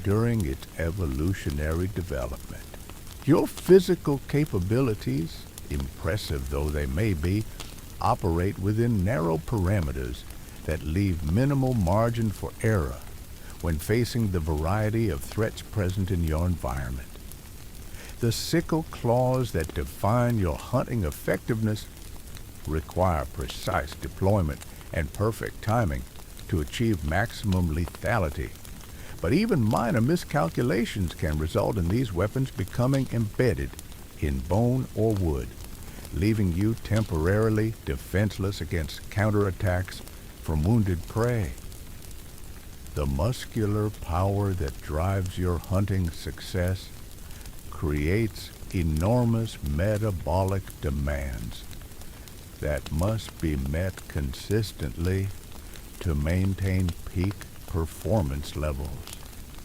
during its evolutionary development. Your physical capabilities, impressive though they may be, operate within narrow parameters that leave minimal margin for error when facing the variety of threats present in your environment. The sickle claws that define your hunting effectiveness require precise deployment and perfect timing to achieve maximum lethality. But even minor miscalculations can result in these weapons becoming embedded in bone or wood, leaving you temporarily defenseless against counterattacks from wounded prey. The muscular power that drives your hunting success creates enormous metabolic demands that must be met consistently to maintain peak performance levels.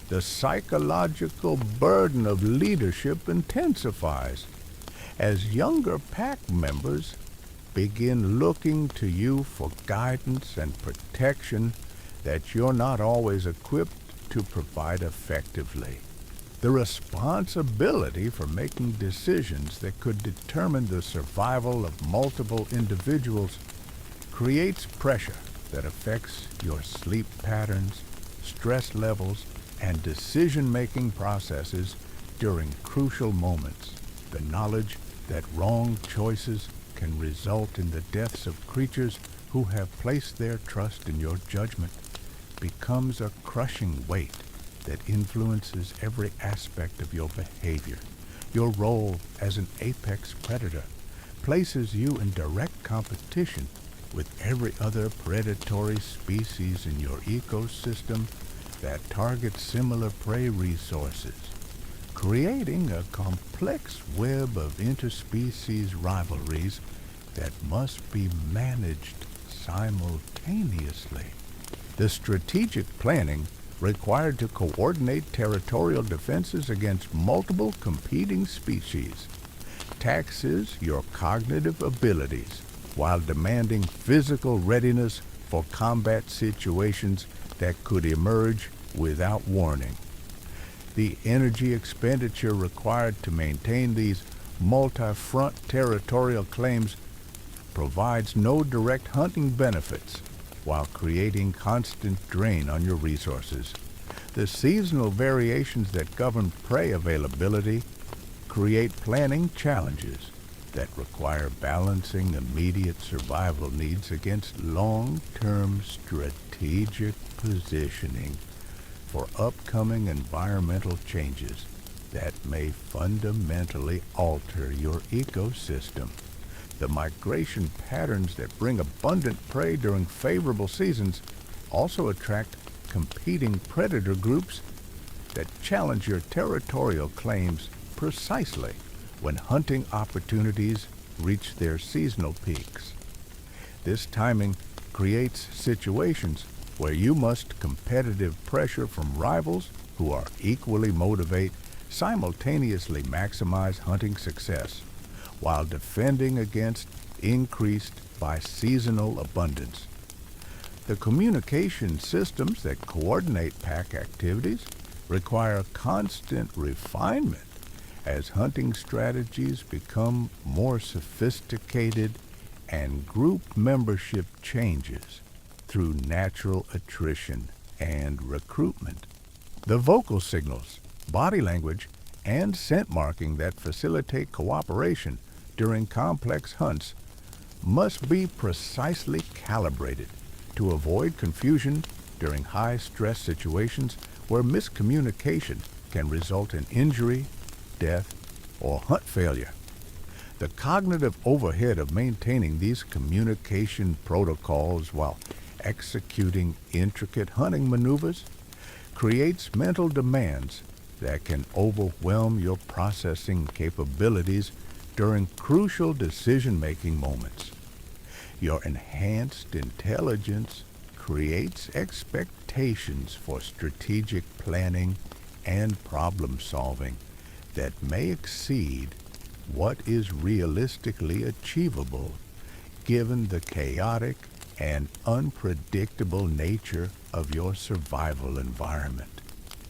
The psychological burden of leadership intensifies as younger pack members begin looking to you for guidance and protection that you're not always equipped to provide effectively. The responsibility for making decisions that could determine the survival of multiple individuals creates pressure that affects your sleep patterns, stress levels, and decision-making processes during crucial moments. The knowledge that wrong choices can result in the deaths of creatures who have placed their trust in your judgment becomes a crushing weight that influences every aspect of your behavior. Your role as an apex predator places you in direct competition with every other predatory species in your ecosystem that targets similar prey resources, creating a complex web of interspecies rivalries that must be managed simultaneously. The strategic planning required to coordinate territorial defenses against multiple competing species taxes your cognitive abilities while demanding physical readiness for combat situations that could emerge without warning. The energy expenditure required to maintain these multi-front territorial claims provides no direct hunting benefits while creating constant drain on your resources. The seasonal variations that govern prey availability create planning challenges that require balancing immediate survival needs against long-term strategic positioning for upcoming environmental changes that may fundamentally alter your ecosystem. The migration patterns that bring abundant prey during favorable seasons also attract competing predator groups that challenge your territorial claims precisely when hunting opportunities reach their seasonal peaks. This timing creates situations where you must competitive pressure from rivals who are equally motivate simultaneously maximize hunting success while defending against increased by seasonal abundance. The communication systems that coordinate pack activities require constant refinement as hunting strategies become more sophisticated and group membership changes through natural attrition and recruitment. The vocal signals, body language, and scent marking that facilitate cooperation during complex hunts must be precisely calibrated to avoid confusion during high-stress situations where miscommunication can result in injury, death, or hunt failure. The cognitive overhead of maintaining these communication protocols while executing intricate hunting maneuvers creates mental demands that can overwhelm your processing capabilities during crucial decision-making moments. Your enhanced intelligence creates expectations for strategic planning and problem-solving that may exceed what is realistically achievable given the chaotic and unpredictable nature of your survival environment.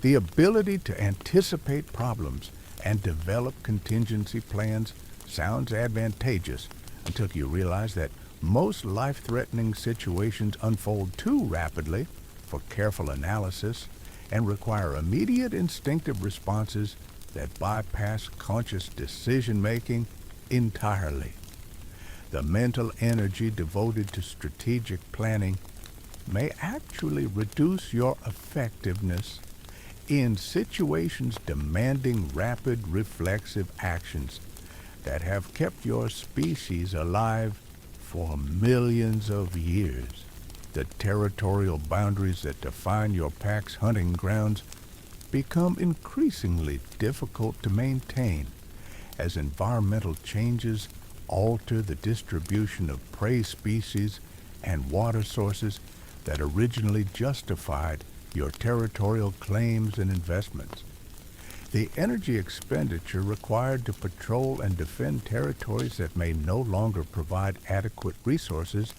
The ability to anticipate problems and develop contingency plans sounds advantageous until you realize that most life-threatening situations unfold too rapidly for careful analysis and require immediate instinctive responses that bypass conscious decision-making entirely. The mental energy devoted to strategic planning may actually reduce your effectiveness in situations demanding rapid reflexive actions that have kept your species alive for millions of years. The territorial boundaries that define your pack's hunting grounds become increasingly difficult to maintain as environmental changes alter the distribution of prey species and water sources that originally justified your territorial claims and investments. The energy expenditure required to patrol and defend territories that may no longer provide adequate resources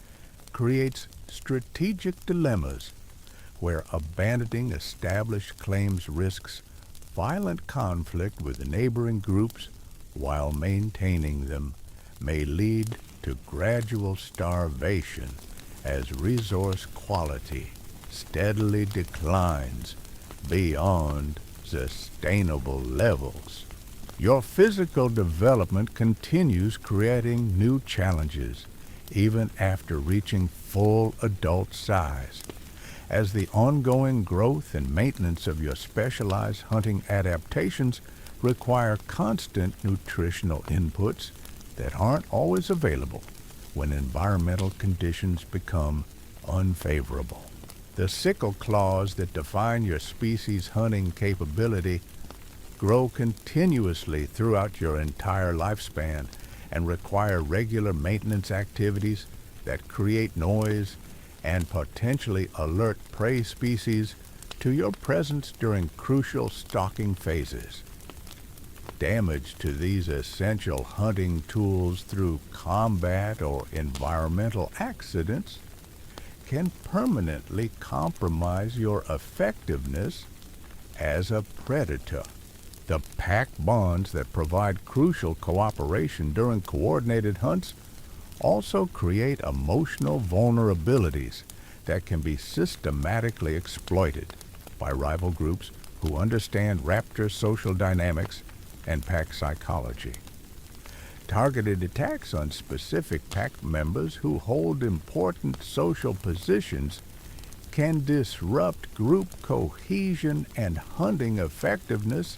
creates strategic dilemmas where abandoning established claims risks violent conflict with the neighboring groups while maintaining them may lead to gradual starvation as resource quality steadily declines beyond sustainable levels. Your physical development continues creating new challenges, even after reaching full adult size, as the ongoing growth and maintenance of your specialized hunting adaptations require constant nutritional inputs that aren't always available when environmental conditions become unfavorable. The sickle claws that define your species' hunting capability grow continuously throughout your entire lifespan and require regular maintenance activities that create noise and potentially alert prey species to your presence during crucial stalking phases. Damage to these essential hunting tools through combat or environmental accidents can permanently compromise your effectiveness as a predator. The pack bonds that provide crucial cooperation during coordinated hunts also create emotional vulnerabilities that can be systematically exploited by rival groups who understand raptor social dynamics and pack psychology. Targeted attacks on specific pack members who hold important social positions can disrupt group cohesion and hunting effectiveness,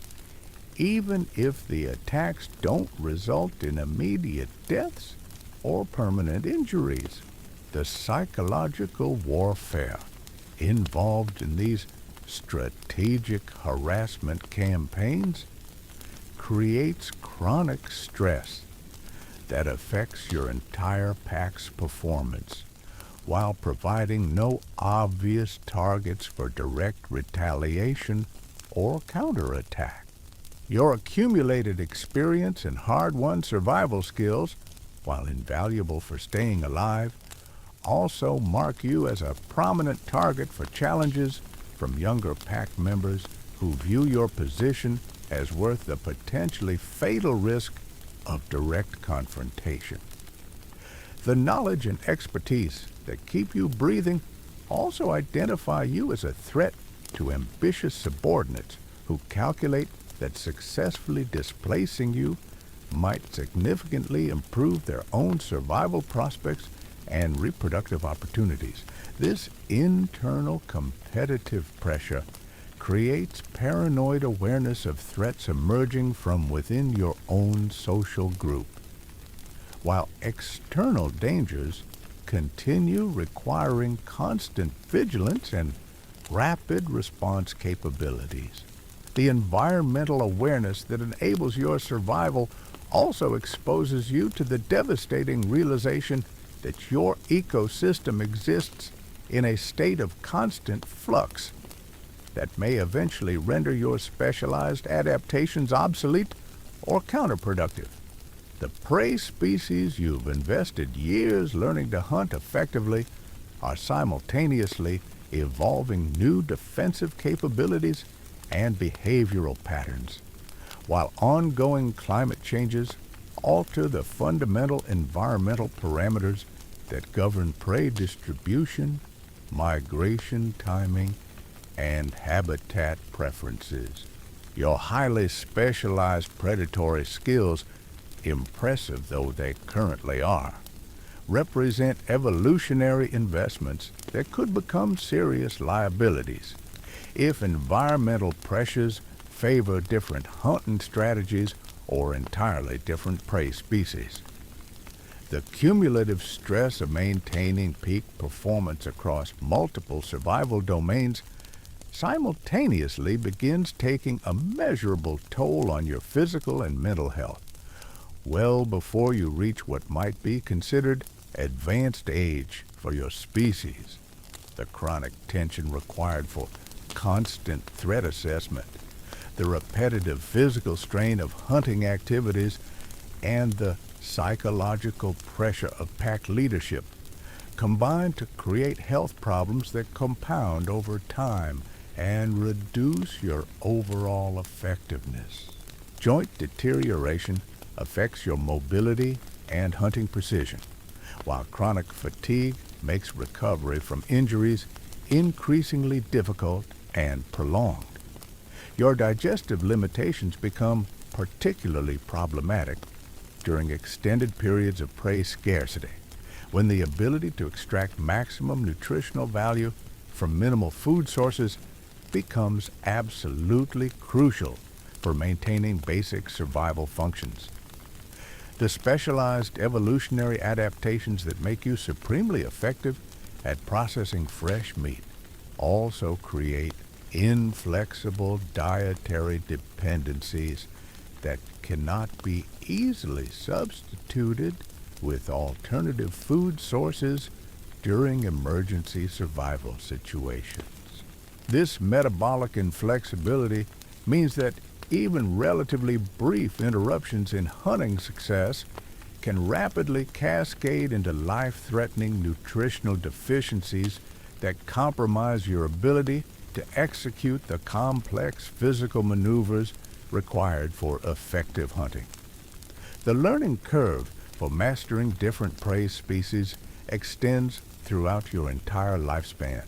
even if the attacks don't result in immediate deaths or permanent injuries. The psychological warfare involved in these strategic harassment campaigns creates chronic stress that affects your entire pack's performance, while providing no obvious targets for direct retaliation or counterattack. Your accumulated experience and hard-won survival skills, while invaluable for staying alive, also mark you as a prominent target for challenges from younger pack members who view your position as worth the potentially fatal risk of direct confrontation. The knowledge and expertise that keep you breathing also identify you as a threat to ambitious subordinates who calculate that successfully displacing you might significantly improve their own survival prospects and reproductive opportunities. This internal competitive pressure creates paranoid awareness of threats emerging from within your own social group, while external dangers continue requiring constant vigilance and rapid response capabilities. The environmental awareness that enables your survival also exposes you to the devastating realization that your ecosystem exists in a state of constant flux that may eventually render your specialized adaptations obsolete or counterproductive. The prey species you've invested years learning to hunt effectively are simultaneously evolving new defensive capabilities and behavioral patterns, while ongoing climate changes alter the fundamental environmental parameters that govern prey distribution, migration timing, and habitat preferences. Your highly specialized predatory skills, impressive though they currently are, represent evolutionary investments that could become serious liabilities if environmental pressures favor different hunting strategies or entirely different prey species. The cumulative stress of maintaining peak performance across multiple survival domains simultaneously begins taking a measurable toll on your physical and mental health, well before you reach what might be considered advanced age for your species. The chronic tension required for constant threat assessment, the repetitive physical strain of hunting activities, and the psychological pressure of pack leadership combine to create health problems that compound over time and reduce your overall effectiveness. Joint deterioration affects your mobility and hunting precision, while chronic fatigue makes recovery from injuries increasingly difficult and prolonged. Your digestive limitations become particularly problematic during extended periods of prey scarcity, when the ability to extract maximum nutritional value from minimal food sources becomes absolutely crucial for maintaining basic survival functions. The specialized evolutionary adaptations that make you supremely effective at processing fresh meat also create inflexible dietary dependencies that cannot be easily substituted with alternative food sources during emergency survival situations. This metabolic inflexibility means that even relatively brief interruptions in hunting success can rapidly cascade into life-threatening nutritional deficiencies that compromise your ability to execute the complex physical maneuvers required for effective hunting. The learning curve for mastering different prey species extends throughout your entire lifespan,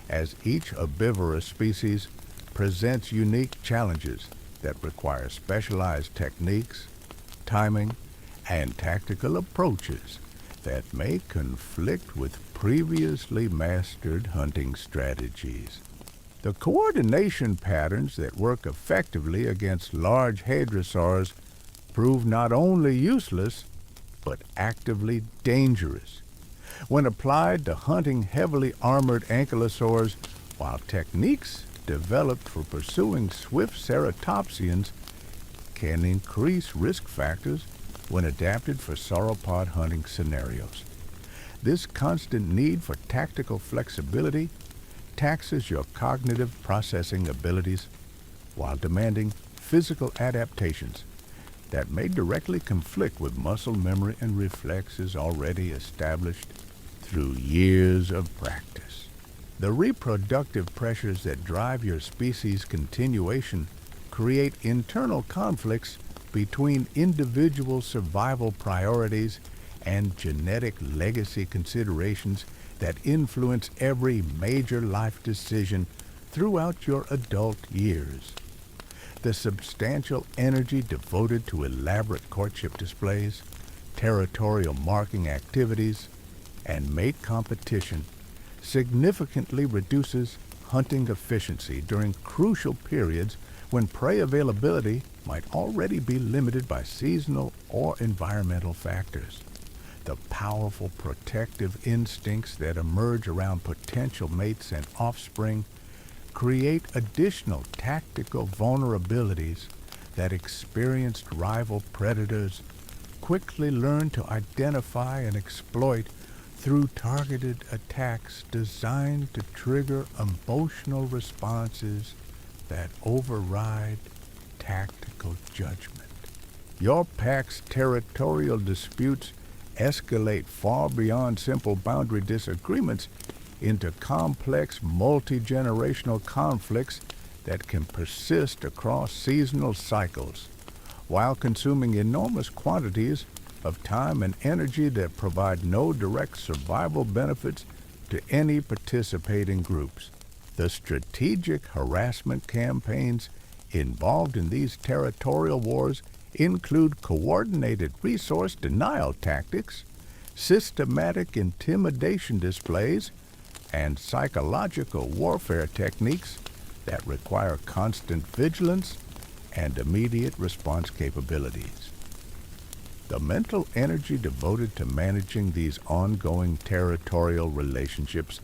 as each herbivorous species presents unique challenges that require specialized techniques, timing, and tactical approaches that may conflict with previously mastered hunting strategies. The coordination patterns that work effectively against large hadrosaurs prove not only useless, but actively dangerous. When applied to hunting heavily armored ankylosaurs, while techniques developed for pursuing swift ceratopsians can increase risk factors when adapted for sauropod hunting scenarios. This constant need for tactical flexibility taxes your cognitive processing abilities while demanding physical adaptations that may directly conflict with muscle memory and reflexes already established through years of practice. The reproductive pressures that drive your species' continuation create internal conflicts between individual survival priorities and genetic legacy considerations that influence every major life decision throughout your adult years. The substantial energy devoted to elaborate courtship displays, territorial marking activities, and mate competition significantly reduces hunting efficiency during crucial periods when prey availability might already be limited by seasonal or environmental factors. The powerful protective instincts that emerge around potential mates and offspring create additional tactical vulnerabilities that experienced rival predators quickly learn to identify and exploit through targeted attacks designed to trigger emotional responses that override tactical judgment. Your pack's territorial disputes escalate far beyond simple boundary disagreements into complex multi-generational conflicts that can persist across seasonal cycles, while consuming enormous quantities of time and energy that provide no direct survival benefits to any participating groups. The strategic harassment campaigns involved in these territorial wars include coordinated resource denial tactics, systematic intimidation displays, and psychological warfare techniques that require constant vigilance and immediate response capabilities. The mental energy devoted to managing these ongoing territorial relationships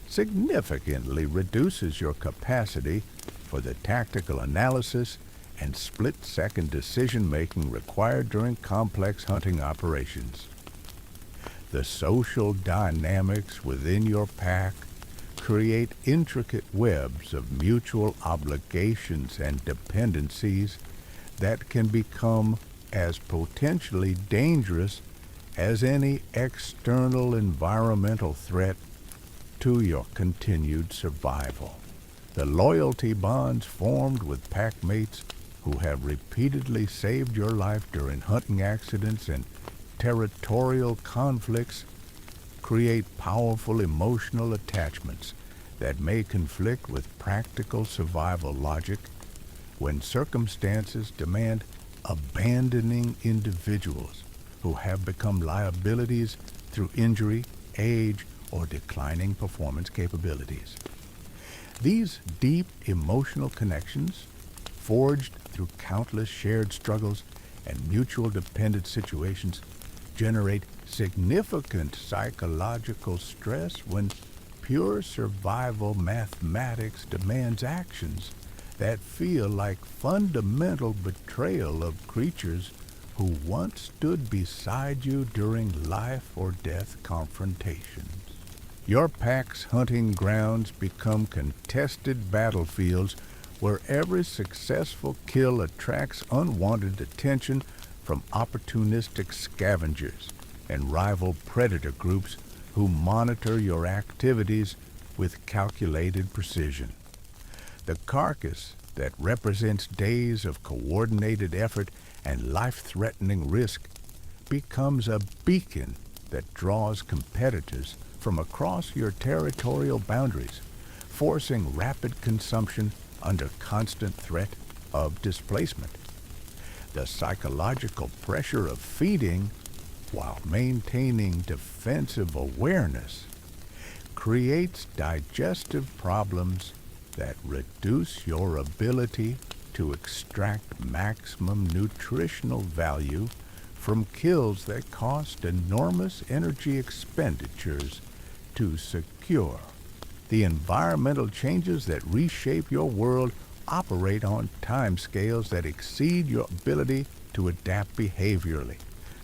significantly reduces your capacity for the tactical analysis and split-second decision-making required during complex hunting operations. The social dynamics within your pack create intricate webs of mutual obligations and dependencies that can become as potentially dangerous as any external environmental threat to your continued survival. The loyalty bonds formed with pack mates who have repeatedly saved your life during hunting accidents and territorial conflicts create powerful emotional attachments that may conflict with practical survival logic when circumstances demand abandoning individuals who have become liabilities through injury, age, or declining performance capabilities. These deep emotional connections, forged through countless shared struggles and mutual dependent situations, generate significant psychological stress when pure survival mathematics demands actions that feel like fundamental betrayal of creatures who once stood beside you during life or death confrontations. Your pack's hunting grounds become contested battlefields where every successful kill attracts unwanted attention from opportunistic scavengers and rival predator groups who monitor your activities with calculated precision. The carcass that represents days of coordinated effort and life-threatening risk becomes a beacon that draws competitors from across your territorial boundaries, forcing rapid consumption under constant threat of displacement. The psychological pressure of feeding while maintaining defensive awareness creates digestive problems that reduce your ability to extract maximum nutritional value from kills that cost enormous energy expenditures to secure. The environmental changes that reshape your world operate on timescales that exceed your ability to adapt behaviorally,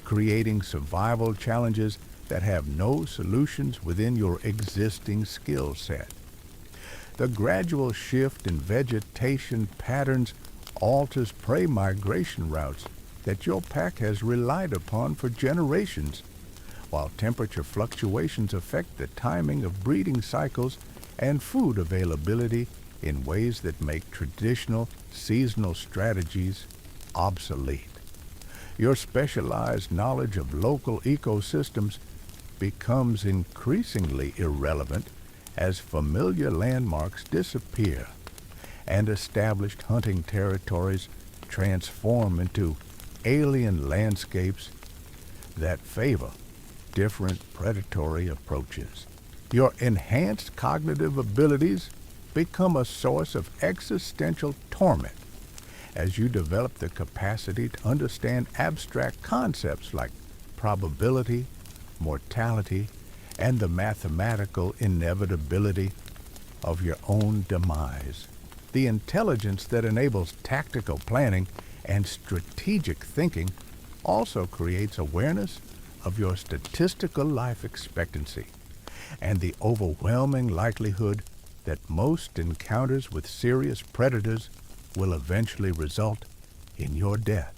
creating survival challenges that have no solutions within your existing skill set. The gradual shift in vegetation patterns alters prey migration routes that your pack has relied upon for generations, while temperature fluctuations affect the timing of breeding cycles and food availability in ways that make traditional seasonal strategies obsolete. Your specialized knowledge of local ecosystems becomes increasingly irrelevant as familiar landmarks disappear and established hunting territories transform into alien landscapes that favor different predatory approaches. Your enhanced cognitive abilities become a source of existential torment as you develop the capacity to understand abstract concepts like probability, mortality, and the mathematical inevitability of your own demise. The intelligence that enables tactical planning and strategic thinking also creates awareness of your statistical life expectancy and the overwhelming likelihood that most encounters with serious predators will eventually result in your death.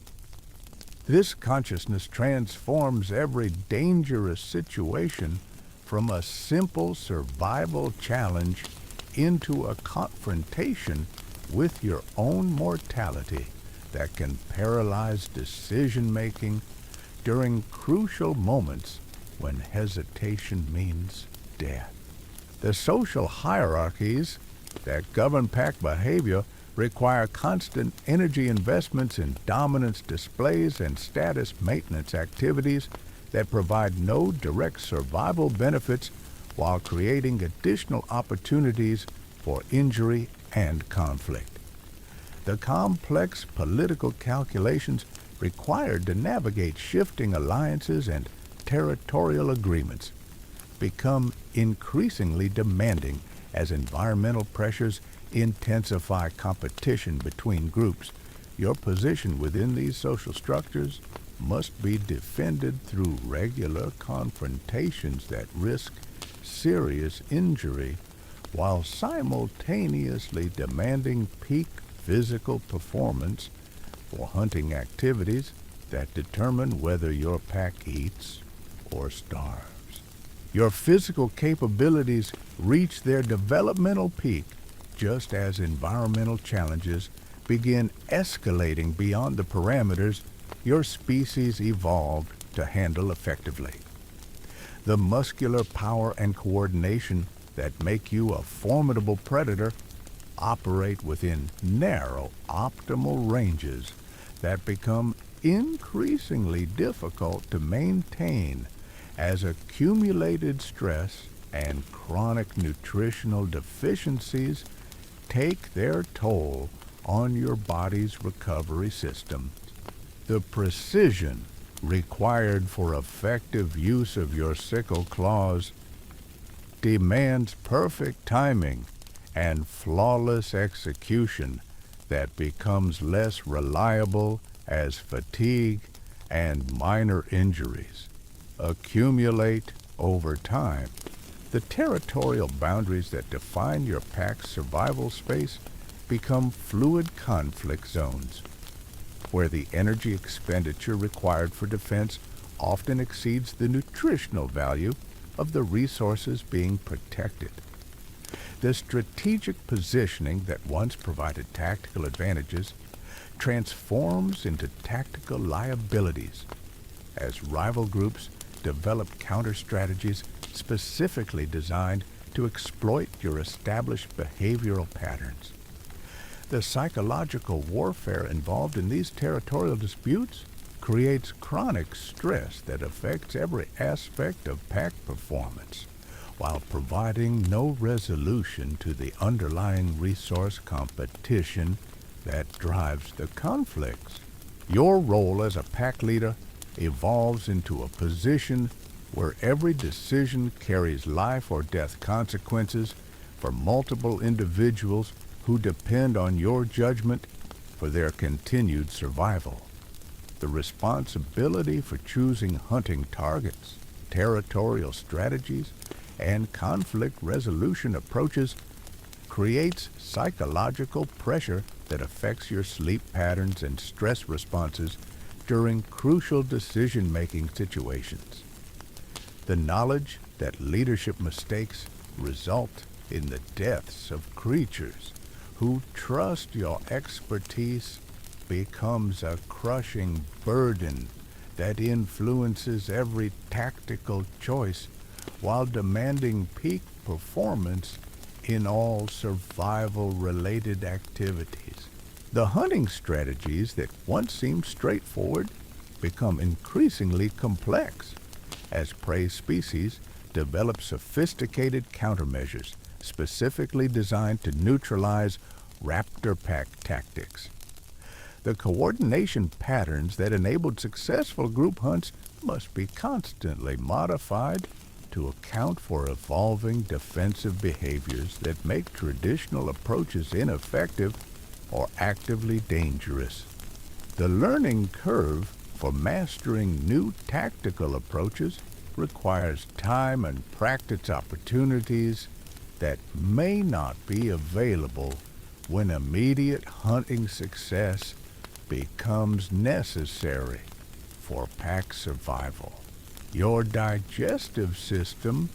This consciousness transforms every dangerous situation from a simple survival challenge into a confrontation with your own mortality that can paralyze decision-making during crucial moments when hesitation means death. The social hierarchies that govern pack behavior require constant energy investments in dominance displays and status maintenance activities that provide no direct survival benefits while creating additional opportunities for injury and conflict. The complex political calculations required to navigate shifting alliances and territorial agreements become increasingly demanding as environmental pressures intensify competition between groups. Your position within these social structures must be defended through regular confrontations that risk serious injury while simultaneously demanding peak physical performance for hunting activities that determine whether your pack eats or starves. Your physical capabilities reach their developmental peak just as environmental challenges begin escalating beyond the parameters your species evolved to handle effectively. The muscular power and coordination that make you a formidable predator operate within narrow, optimal ranges that become increasingly difficult to maintain as accumulated stress and chronic nutritional deficiencies take their toll on your body's recovery system. The precision required for effective use of your sickle claws demands perfect timing and flawless execution that becomes less reliable as fatigue and minor injuries accumulate over time. The territorial boundaries that define your pack's survival space become fluid conflict zones, where the energy expenditure required for defense often exceeds the nutritional value of the resources being protected. The strategic positioning that once provided tactical advantages transforms into tactical liabilities as rival groups develop counter-strategies specifically designed to exploit your established behavioral patterns. The psychological warfare involved in these territorial disputes creates chronic stress that affects every aspect of pack performance, while providing no resolution to the underlying resource competition that drives the conflicts. Your role as a pack leader evolves into a position where every decision carries life or death consequences for multiple individuals who depend on your judgment for their continued survival. The responsibility for choosing hunting targets, territorial strategies, and conflict resolution approaches creates psychological pressure that affects your sleep patterns and stress responses during crucial decision-making situations. The knowledge that leadership mistakes result in the deaths of creatures who trust your expertise becomes a crushing burden that influences every tactical choice while demanding peak performance in all survival-related activities. The hunting strategies that once seemed straightforward become increasingly complex as prey species develop sophisticated countermeasures specifically designed to neutralize raptor pack tactics. The coordination patterns that enabled successful group hunts must be constantly modified to account for evolving defensive behaviors that make traditional approaches ineffective or actively dangerous. The learning curve for mastering new tactical approaches requires time and practice opportunities that may not be available when immediate hunting success becomes necessary for pack survival. Your digestive system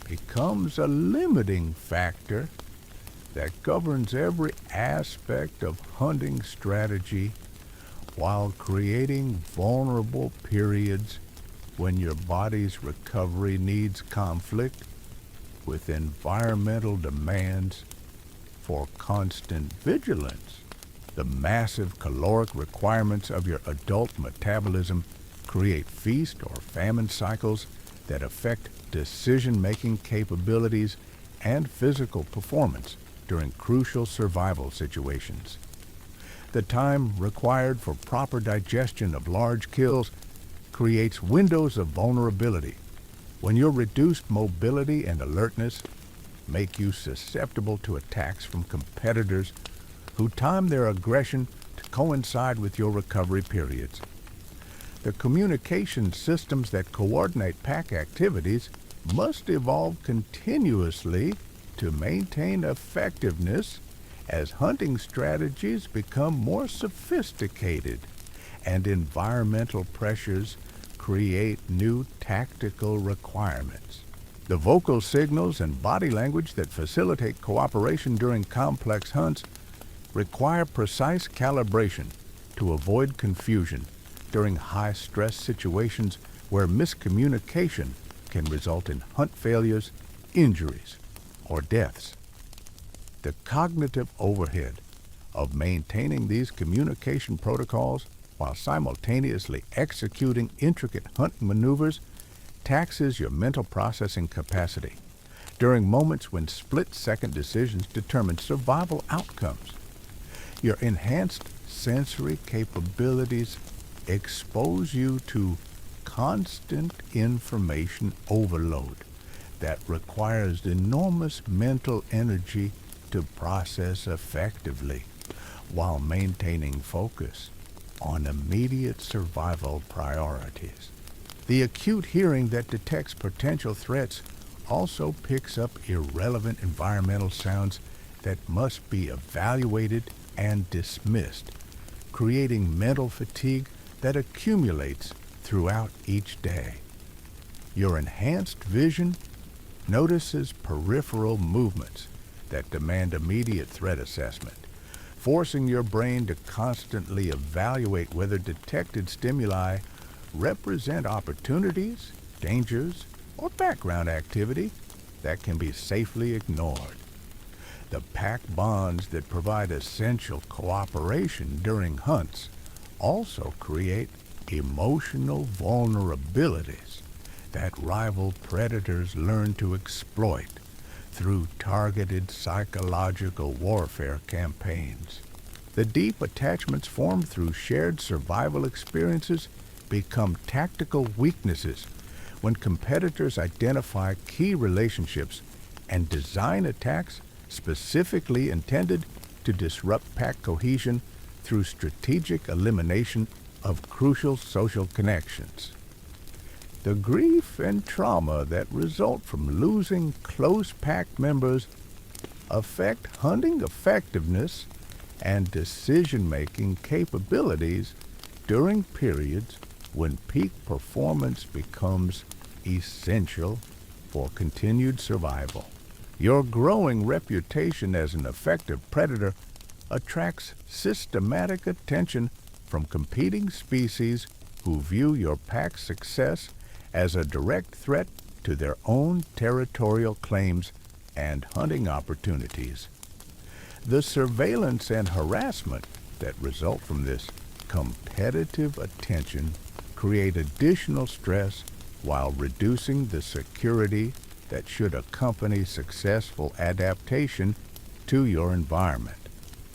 becomes a limiting factor that governs every aspect of hunting strategy while creating vulnerable periods when your body's recovery needs conflict with environmental demands for constant vigilance. The massive caloric requirements of your adult metabolism create feast or famine cycles that affect decision-making capabilities and physical performance during crucial survival situations. The time required for proper digestion of large kills creates windows of vulnerability when your reduced mobility and alertness make you susceptible to attacks from competitors who time their aggression to coincide with your recovery periods. The communication systems that coordinate pack activities must evolve continuously to maintain effectiveness as hunting strategies become more sophisticated and environmental pressures create new tactical requirements. The vocal signals and body language that facilitate cooperation during complex hunts require precise calibration to avoid confusion during high-stress situations where miscommunication can result in hunt failures, injuries, or deaths. The cognitive overhead of maintaining these communication protocols while simultaneously executing intricate hunting maneuvers taxes your mental processing capacity during moments when split-second decisions determine survival outcomes. Your enhanced sensory capabilities expose you to constant information overload that requires enormous mental energy to process effectively while maintaining focus on immediate survival priorities. The acute hearing that detects potential threats also picks up irrelevant environmental sounds that must be evaluated and dismissed, creating mental fatigue that accumulates throughout each day. Your enhanced vision notices peripheral movements that demand immediate threat assessment, forcing your brain to constantly evaluate whether detected stimuli represent opportunities, dangers, or background activity that can be safely ignored. The pack bonds that provide essential cooperation during hunts also create emotional vulnerabilities that rival predators learn to exploit through targeted psychological warfare campaigns. The deep attachments formed through shared survival experiences become tactical weaknesses when competitors identify key relationships and design attacks specifically intended to disrupt pack cohesion through strategic elimination of crucial social connections. The grief and trauma that result from losing close pack members affect hunting effectiveness and decision-making capabilities during periods when peak performance becomes essential for continued survival. Your growing reputation as an effective predator attracts systematic attention from competing species who view your pack's success as a direct threat to their own territorial claims and hunting opportunities. The surveillance and harassment that result from this competitive attention create additional stress while reducing the security that should accompany successful adaptation to your environment.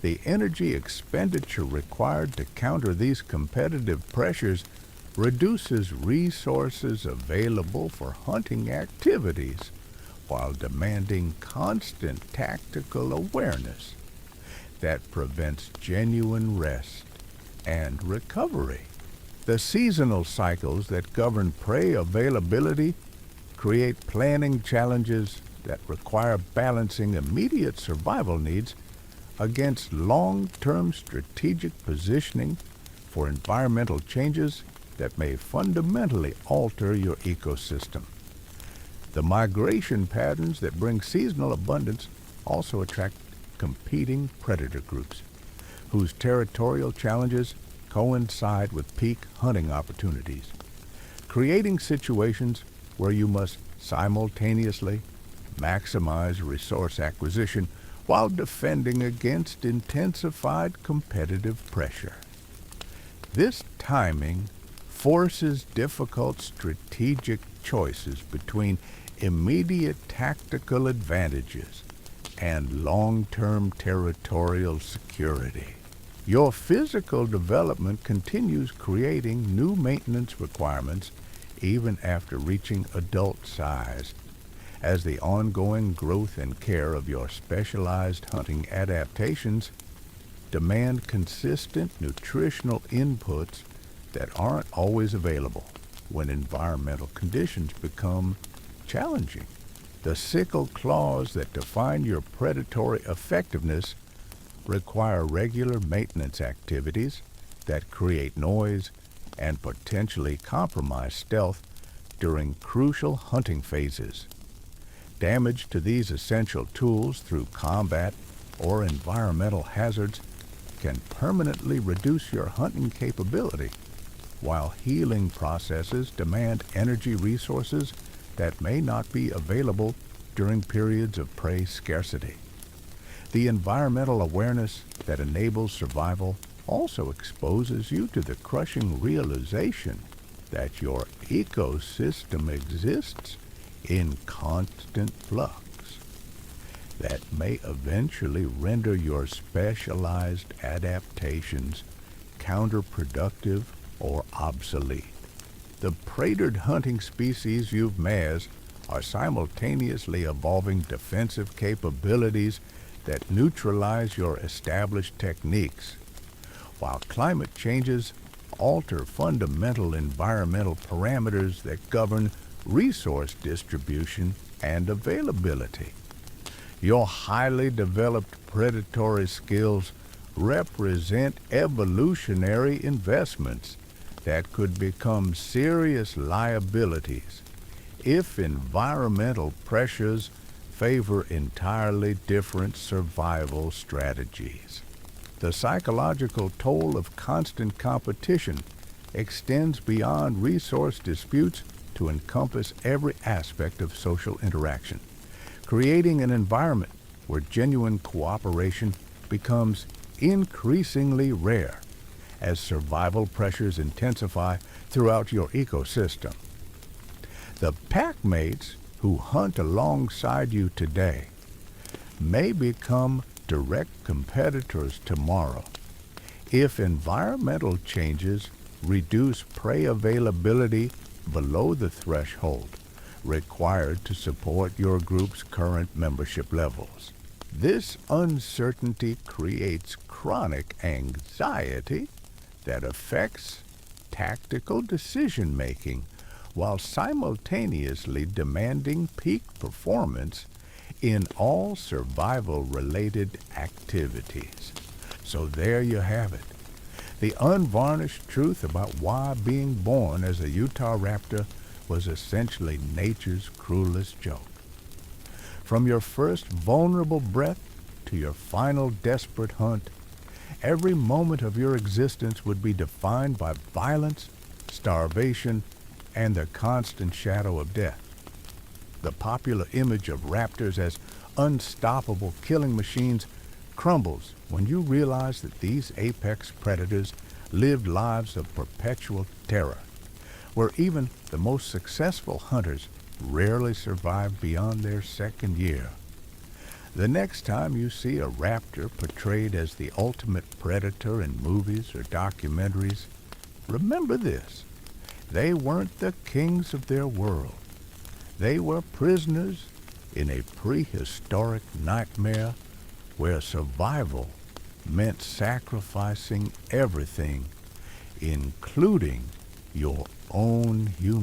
The energy expenditure required to counter these competitive pressures reduces resources available for hunting activities while demanding constant tactical awareness that prevents genuine rest and recovery. The seasonal cycles that govern prey availability create planning challenges that require balancing immediate survival needs against long-term strategic positioning for environmental changes that may fundamentally alter your ecosystem. The migration patterns that bring seasonal abundance also attract competing predator groups, whose territorial challenges coincide with peak hunting opportunities, creating situations where you must simultaneously maximize resource acquisition while defending against intensified competitive pressure. This timing forces difficult strategic choices between immediate tactical advantages and long-term territorial security. Your physical development continues creating new maintenance requirements even after reaching adult size, as the ongoing growth and care of your specialized hunting adaptations demand consistent nutritional inputs that aren't always available when environmental conditions become challenging. The sickle claws that define your predatory effectiveness require regular maintenance activities that create noise and potentially compromise stealth during crucial hunting phases. Damage to these essential tools through combat or environmental hazards can permanently reduce your hunting capability, while healing processes demand energy resources that may not be available during periods of prey scarcity. The environmental awareness that enables survival also exposes you to the crushing realization that your ecosystem exists in constant flux that may eventually render your specialized adaptations counterproductive or obsolete. The predator hunting species you've massed are simultaneously evolving defensive capabilities that neutralize your established techniques, while climate changes alter fundamental environmental parameters that govern resource distribution and availability. Your highly developed predatory skills represent evolutionary investments that could become serious liabilities if environmental pressures favor entirely different survival strategies. The psychological toll of constant competition extends beyond resource disputes to encompass every aspect of social interaction, creating an environment where genuine cooperation becomes increasingly rare as survival pressures intensify throughout your ecosystem. The packmates who hunt alongside you today may become direct competitors tomorrow if environmental changes reduce prey availability below the threshold required to support your group's current membership levels. This uncertainty creates chronic anxiety that affects tactical decision-making while simultaneously demanding peak performance in all survival-related activities. So there you have it, the unvarnished truth about why being born as a Utahraptor was essentially nature's cruelest joke. From your first vulnerable breath to your final desperate hunt, every moment of your existence would be defined by violence, starvation, and the constant shadow of death. The popular image of raptors as unstoppable killing machines crumbles when you realize that these apex predators lived lives of perpetual terror, where even the most successful hunters rarely survive beyond their second year. The next time you see a raptor portrayed as the ultimate predator in movies or documentaries, remember this: they weren't the kings of their world. They were prisoners in a prehistoric nightmare where survival meant sacrificing everything, including your own humanity.